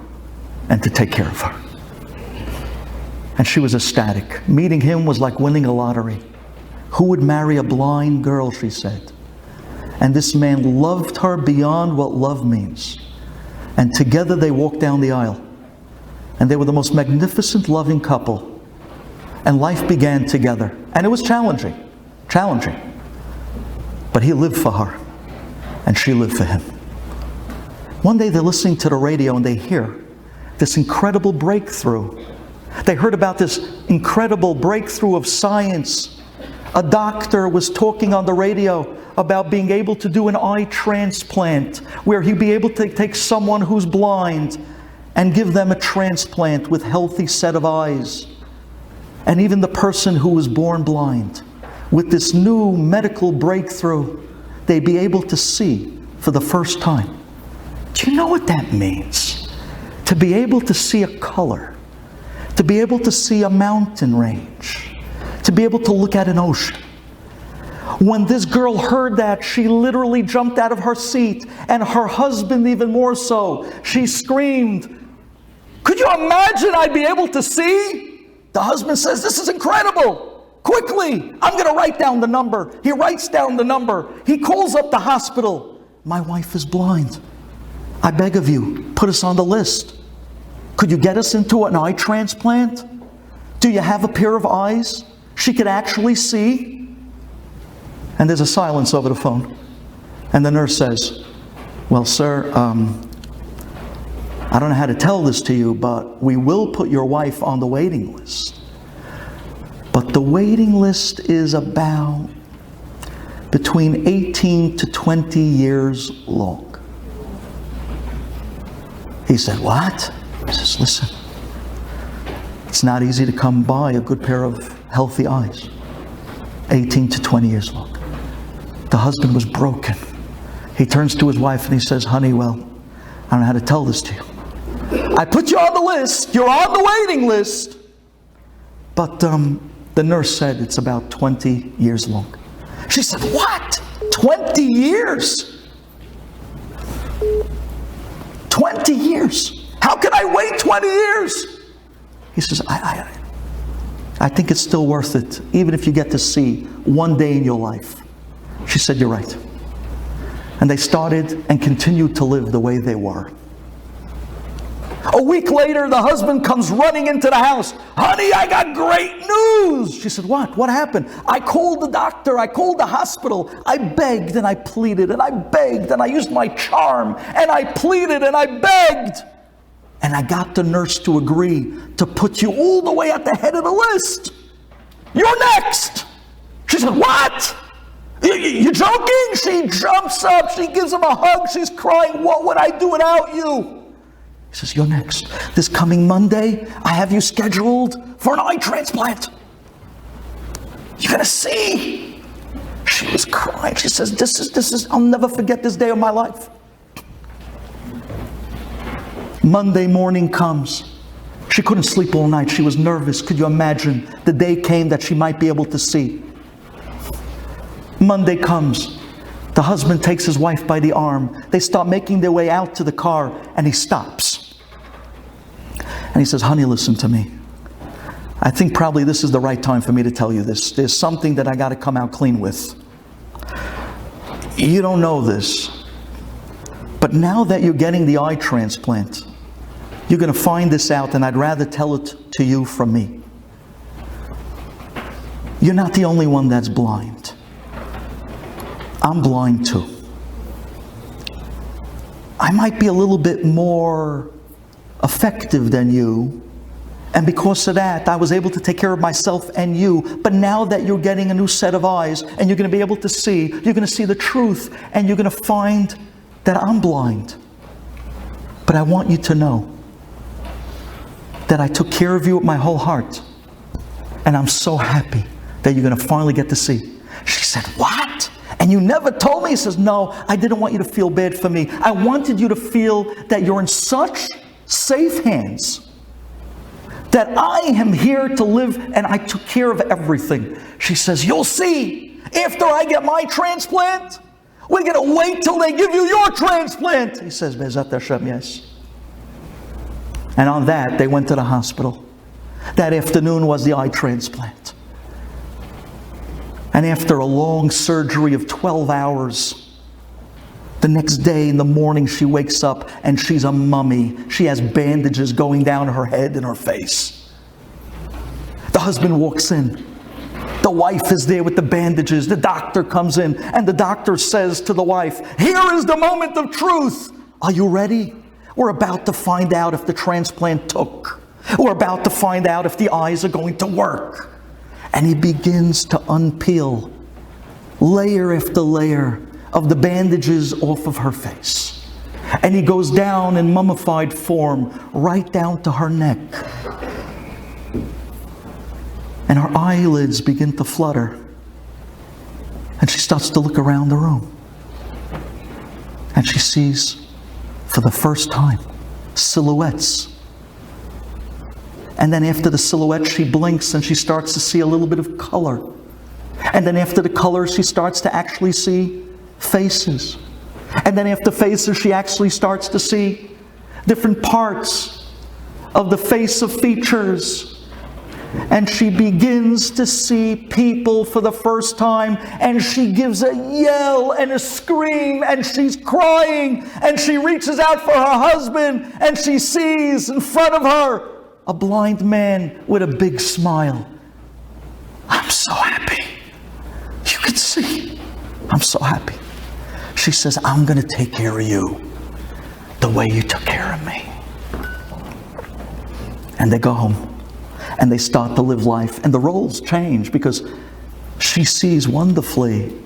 and to take care of her. And she was ecstatic. Meeting him was like winning a lottery. Who would marry a blind girl, she said. And this man loved her beyond what love means. And together they walked down the aisle. And they were the most magnificent, loving couple. And life began together. And it was challenging. But he lived for her. And she lived for him. One day they're listening to the radio and they hear this incredible breakthrough. They heard about this incredible breakthrough of science. A doctor was talking on the radio about being able to do an eye transplant, where he'd be able to take someone who's blind and give them a transplant with healthy set of eyes. And even the person who was born blind, with this new medical breakthrough, they'd be able to see for the first time. Do you know what that means? To be able to see a color, to be able to see a mountain range, to be able to look at an ocean. When this girl heard that, she literally jumped out of her seat, and her husband even more so. She screamed, "Could you imagine I'd be able to see?" The husband says, "This is incredible. Quickly, I'm going to write down the number." He writes down the number. He calls up the hospital. "My wife is blind. I beg of you, put us on the list. Could you get us into an eye transplant? Do you have a pair of eyes she could actually see?" And there's a silence over the phone. And the nurse says, "Well, sir, I don't know how to tell this to you, but we will put your wife on the waiting list. But the waiting list is about between 18 to 20 years long." He said, "What?" He says, "Listen, it's not easy to come by a good pair of healthy eyes. 18 to 20 years long." The husband was broken. He turns to his wife and he says, "Honey, well, I don't know how to tell this to you. I put you on the list. You're on the waiting list. But the nurse said it's about 20 years long." She said, "What? 20 years? 20 years? How can I wait 20 years?" He says, I think it's still worth it, even if you get to see one day in your life." She said, "You're right." And they started and continued to live the way they were. A week later, the husband comes running into the house. "Honey, I got great news." She said, "What? What happened?" "I called the doctor. I called the hospital. I begged and I pleaded and I begged and I used my charm and I pleaded and I begged. And I got the nurse to agree to put you all the way at the head of the list. You're next." She said, "What? You joking?" She jumps up. She gives him a hug. She's crying. "What would I do without you?" He says, "You're next. This coming Monday, I have you scheduled for an eye transplant. You're going to see." She was crying. She says, this is, I'll never forget this day of my life. Monday morning comes. She couldn't sleep all night. She was nervous. Could you imagine? The day came that she might be able to see. Monday comes. The husband takes his wife by the arm. They start making their way out to the car, and he stops. And he says, "Honey, listen to me. I think probably this is the right time for me to tell you this. There's something that I got to come out clean with. You don't know this, but now that you're getting the eye transplant, you're going to find this out, and I'd rather tell it to you from me. You're not the only one that's blind. I'm blind too. I might be a little bit more effective than you, and because of that, I was able to take care of myself and you. But now that you're getting a new set of eyes, and you're going to be able to see, you're going to see the truth, and you're going to find that I'm blind. But I want you to know that I took care of you with my whole heart, and I'm so happy that you're going to finally get to see." She said, "What? And you never told me?" He says, "No, I didn't want you to feel bad for me. I wanted you to feel that you're in such safe hands that I am here to live and I took care of everything. She says, you'll see, after I get my transplant, we're going to wait till they give you your transplant. He says, Be'ezat Hashem, yes. And on that, they went to the hospital. That afternoon was the eye transplant. And after a long surgery of 12 hours, the next day in the morning she wakes up and she's a mummy. She has bandages going down her head and her face. The husband walks in. The wife is there with the bandages. The doctor comes in and the doctor says to the wife, here is the moment of truth. Are you ready? We're about to find out if the transplant took. We're about to find out if the eyes are going to work. And he begins to unpeel layer after layer of the bandages off of her face. And he goes down in mummified form right down to her neck. And her eyelids begin to flutter. And she starts to look around the room. And she sees, for the first time, silhouettes. And then after the silhouette, she blinks and she starts to see a little bit of color. And then after the color, she starts to actually see faces. And then after faces, she actually starts to see different parts of the face of features. And she begins to see people for the first time, and she gives a yell and a scream, and she's crying, and she reaches out for her husband, and she sees in front of her a blind man with a big smile. I'm so happy. You can see. I'm so happy. She says, I'm going to take care of you the way you took care of me. And they go home. And they start to live life. And the roles change because she sees wonderfully.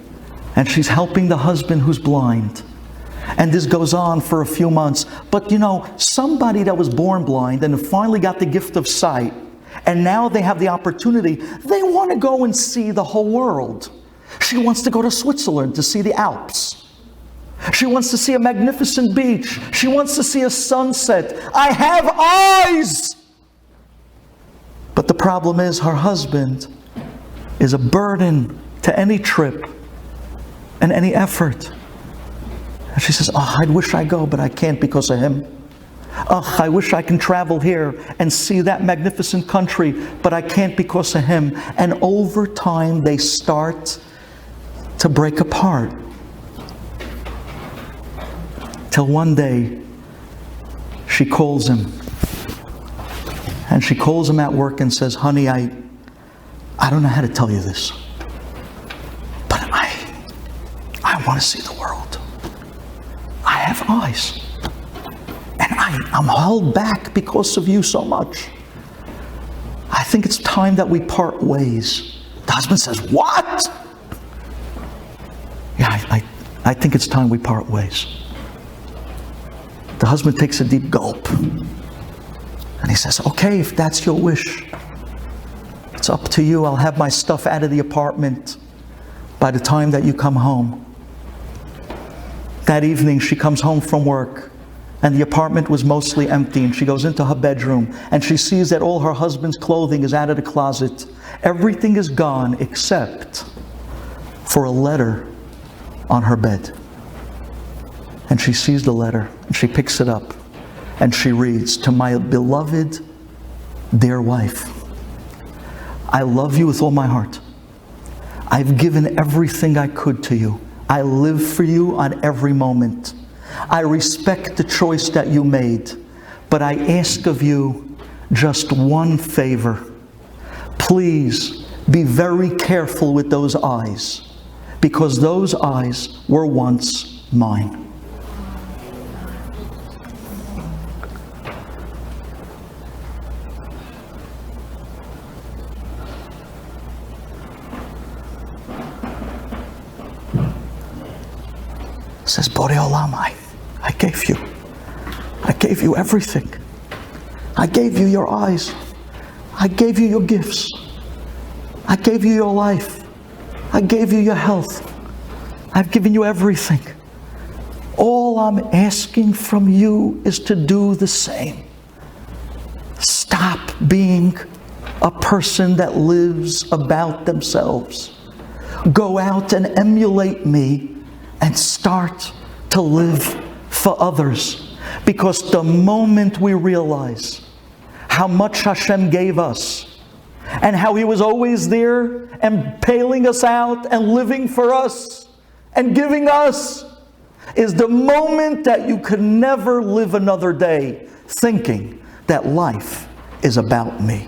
And she's helping the husband who's blind. And this goes on for a few months. But you know, somebody that was born blind and finally got the gift of sight, and now they have the opportunity, they want to go and see the whole world. She wants to go to Switzerland to see the Alps. She wants to see a magnificent beach. She wants to see a sunset. I have eyes! But the problem is her husband is a burden to any trip and any effort. And she says, oh, I wish I go, but I can't because of him. Oh, I wish I can travel here and see that magnificent country, but I can't because of him. And over time, they start to break apart. Till one day, she calls him. And she calls him at work and says, honey, I don't know how to tell you this, but I want to see the world. I have eyes. And I'm held back because of you so much. I think it's time that we part ways. The husband says, what? Yeah, I think it's time we part ways. The husband takes a deep gulp. And he says, okay, if that's your wish, it's up to you. I'll have my stuff out of the apartment by the time that you come home. That evening, she comes home from work, and the apartment was mostly empty, and she goes into her bedroom, and she sees that all her husband's clothing is out of the closet. Everything is gone except for a letter on her bed. And she sees the letter, and she picks it up. And she reads, to my beloved, dear wife, I love you with all my heart. I've given everything I could to you. I live for you on every moment. I respect the choice that you made, but I ask of you just one favor. Please be very careful with those eyes, because those eyes were once mine. Says, Borei Olam, I gave you everything. I gave you your eyes. I gave you your gifts. I gave you your life. I gave you your health. I've given you everything. All I'm asking from you is to do the same. Stop stop being a person that lives about themselves. Go out and emulate me and start to live for others. Because the moment we realize how much Hashem gave us and how He was always there and bailing us out and living for us and giving us, is the moment that you can never live another day thinking that life is about me.